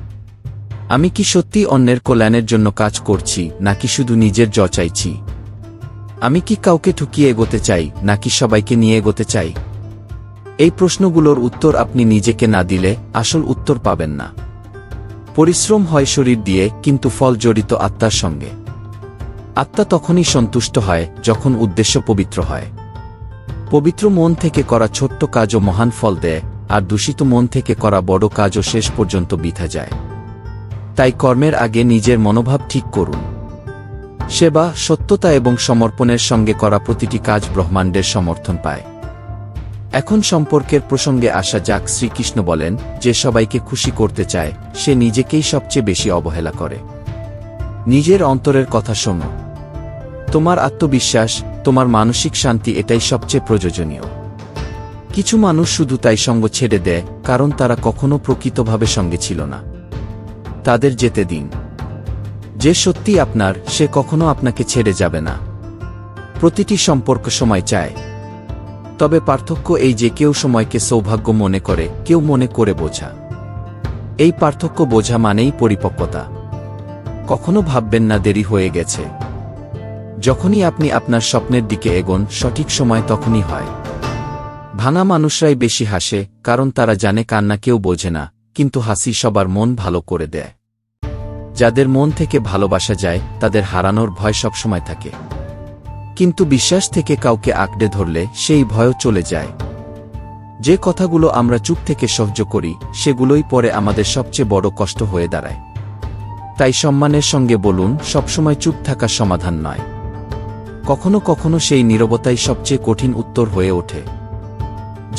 আমি কি সত্যি অন্যের কল্যাণের জন্য কাজ করছি নাকি শুধু নিজের জয় চাইছি? আমি কি কাউকে ঠকিয়ে এগোতে চাই নাকি সবাইকে নিয়ে এগোতে চাই? এই প্রশ্নগুলোর উত্তর আপনি নিজেকে না দিলে আসল উত্তর পাবেন না। পরিশ্রম হয় শরীর দিয়ে, কিন্তু ফল জড়িত আত্মার সঙ্গে। আত্মা তখনই সন্তুষ্ট হয় যখন উদ্দেশ্য পবিত্র হয়। পবিত্র মন থেকে করা ছোট্ট কাজও মহান ফল দেয়, আর দূষিত মন থেকে করা বড় কাজও শেষ পর্যন্ত বৃথা যায়। তাই কর্মের আগে নিজের মনোভাব ঠিক করুন। সেবা, সত্যতা এবং সমর্পণের সঙ্গে করা প্রতিটি কাজ ব্রহ্মাণ্ডের সমর্থন পায়। এখন সম্পর্কের প্রসঙ্গে আসা যাক। শ্রীকৃষ্ণ বলেন, যে সবাইকে খুশি করতে চায় সে নিজেকেই সবচেয়ে বেশি অবহেলা করে। নিজের অন্তরের কথা শোনো। তোমার আত্মবিশ্বাস, তোমার মানসিক শান্তি, এটাই সবচেয়ে প্রয়োজনীয়। কিছু মানুষ শুধু তাই সঙ্গ ছেড়ে দেয় কারণ তারা কখনো প্রকৃতভাবে সঙ্গে ছিল না। তাদের যেতে দিন। যে সত্যি আপনার, সে কখনো আপনাকে ছেড়ে যাবে না। প্রতিটি সম্পর্ক সময় চায়, তবে পার্থক্য এই যে কেউ সময়কে সৌভাগ্য মনে করে, কেউ মনে করে বোঝা। এই পার্থক্য বোঝা মানেই পরিপক্কতা। কখনো ভাববেন না দেরি হয়ে গেছে। যখনই আপনি আপনার স্বপ্নের দিকে এগোন, সঠিক সময় তখনই হয়। ভাঙা মানুষরাই বেশি হাসে, কারণ তারা জানে কান্না কেউ বোঝে না, কিন্তু হাসি সবার মন ভালো করে দেয়। যাদের মন থেকে ভালোবাসা যায় তাদের হারানোর ভয় সবসময় থাকে, কিন্তু বিশ্বাস থেকে কাউকে আঁকড়ে ধরলে সেই ভয়ও চলে যায়। যে কথাগুলো আমরা চুপ থেকে সহ্য করি সেগুলোই পরে আমাদের সবচেয়ে বড় কষ্ট হয়ে দাঁড়ায়। তাই সম্মানের সঙ্গে বলুন, সবসময় চুপ থাকা সমাধান নয়। কখনো কখনো সেই নীরবতাই সবচেয়ে কঠিন উত্তর হয়ে ওঠে।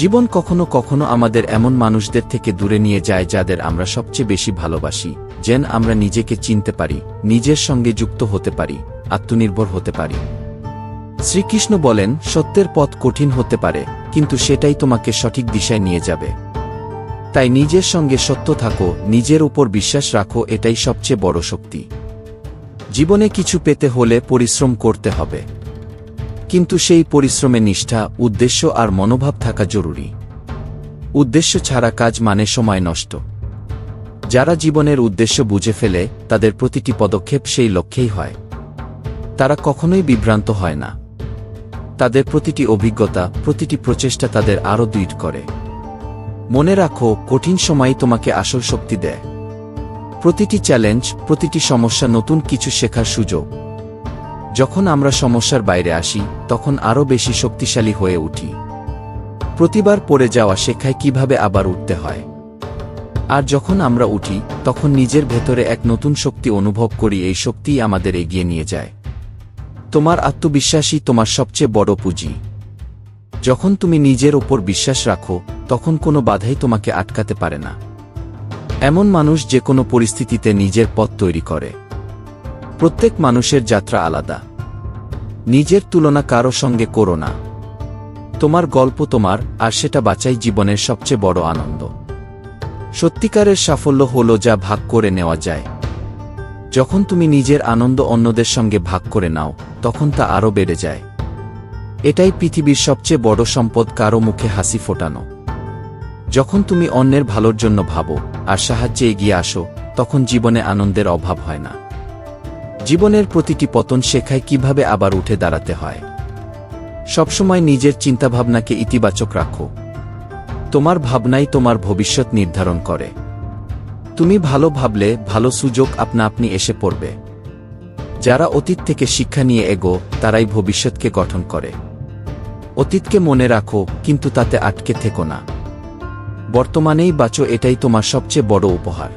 জীবন কখনো কখনো আমাদের এমন মানুষদের থেকে দূরে নিয়ে যায় যাদের আমরা সবচেয়ে বেশি ভালোবাসি, যেন আমরা নিজেকে চিনতে পারি, নিজের সঙ্গে যুক্ত হতে পারি, আত্মনির্ভর হতে পারি। শ্রীকৃষ্ণ বলেন, সত্যের পথ কঠিন হতে পারে, কিন্তু সেটাই তোমাকে সঠিক দিশায় নিয়ে যাবে। তাই নিজের সঙ্গে সত্য থাকো, নিজের উপর বিশ্বাস রাখো, এটাই সবচেয়ে বড় শক্তি। জীবনে কিছু পেতে হলে পরিশ্রম করতে হবে, কিন্তু সেই পরিশ্রমে নিষ্ঠা, উদ্দেশ্য আর মনোভাব থাকা জরুরি। উদ্দেশ্য ছাড়া কাজ মানে সময় নষ্ট। যারা জীবনের উদ্দেশ্য বুঝে ফেলে তাদের প্রতিটি পদক্ষেপ সেই লক্ষ্যেই হয়। তারা কখনোই বিভ্রান্ত হয় না। তাদের প্রতিটি অভিজ্ঞতা, প্রতিটি প্রচেষ্টা তাদের আরও দৃঢ় করে। মনে রাখো, কঠিন সময়ই তোমাকে আসল শক্তি দেয়। প্রতিটি চ্যালেঞ্জ, প্রতিটি সমস্যা নতুন কিছু শেখার সুযোগ। যখন আমরা সমস্যার বাইরে আসি তখন আরও বেশি শক্তিশালী হয়ে উঠি। প্রতিবার পড়ে যাওয়া শেখায় কিভাবে আবার উঠতে হয়। আর যখন আমরা উঠি তখন নিজের ভেতরে এক নতুন শক্তি অনুভব করি, এই শক্তিই আমাদের এগিয়ে নিয়ে যায়। তোমার আত্মবিশ্বাসই তোমার সবচেয়ে বড় পুঁজি। যখন তুমি নিজের ওপর বিশ্বাস রাখো তখন কোনো বাধাই তোমাকে আটকাতে পারে না। এমন মানুষ যে কোনো পরিস্থিতিতে নিজের পথ তৈরি করে। প্রত্যেক মানুষের যাত্রা আলাদা। নিজের তুলনা কারো সঙ্গে করো না। তোমার গল্প তোমার, আর সেটা বাঁচাই জীবনের সবচেয়ে বড় আনন্দ। সত্যিকারের সাফল্য হলো যা ভাগ করে নেওয়া যায়। যখন তুমি নিজের আনন্দ অন্যদের সঙ্গে ভাগ করে নাও তখন তা আরও বেড়ে যায়। এটাই পৃথিবীর সবচেয়ে বড় সম্পদ, কারো মুখে হাসি ফোটানো। যখন তুমি অন্যের ভালোর জন্য ভাবো আর সাহায্যে এগিয়ে আসো তখন জীবনে আনন্দের অভাব হয় না। জীবনের প্রতিটি পতন শেখায় কিভাবে আবার উঠে দাঁড়াতে হয়। সবসময় নিজের চিন্তাভাবনাকে ইতিবাচক রাখো। তোমার ভাবনাই তোমার ভবিষ্যৎ নির্ধারণ করে। তুমি ভালো ভাবলে ভালো সুযোগ আপনা আপনি এসে পড়বে। যারা অতীত থেকে শিক্ষা নিয়ে এগো তারাই ভবিষ্যৎকে গঠন করে। অতীতকে মনে রাখো কিন্তু তাতে আটকে থেকো না। বর্তমানেই বাঁচো, এটাই তোমার সবচেয়ে বড় উপহার।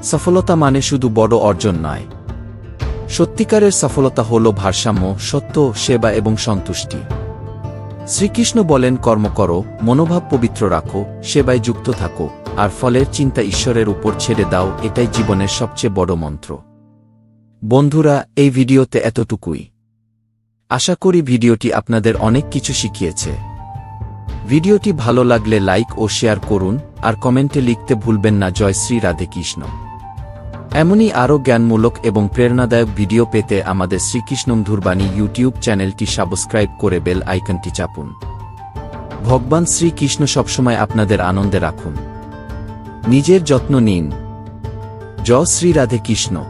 সফলতা মানে শুধু বড় অর্জন নয়। সত্যিকারের সফলতা হল ভারসাম্য, সত্য, সেবা এবং সন্তুষ্টি। শ্রীকৃষ্ণ বলেন, কর্ম করো, মনোভাব পবিত্র রাখো, সেবায় যুক্ত থাকো, আর ফলের চিন্তা ঈশ্বরের উপর ছেড়ে দাও। এটাই জীবনের সবচেয়ে বড় মন্ত্র। বন্ধুরা, এই ভিডিওতে এতটুকুই। আশা করি ভিডিওটি আপনাদের অনেক কিছু শিখিয়েছে। ভিডিওটি ভালো লাগলে লাইক ও শেয়ার করুন, আর কমেন্টে লিখতে ভুলবেন না জয় শ্রী রাধে কৃষ্ণ। এমনই আরও জ্ঞানমূলক এবং প্রেরণাদায়ক ভিডিও পেতে আমাদের শ্রীকৃষ্ণমধুরবাণী ইউটিউব চ্যানেলটি সাবস্ক্রাইব করে বেল আইকনটি চাপুন। ভগবান শ্রীকৃষ্ণ সবসময় আপনাদের আনন্দে রাখুন। নিজের যত্ন নিন। জয় শ্রী রাধে কৃষ্ণ।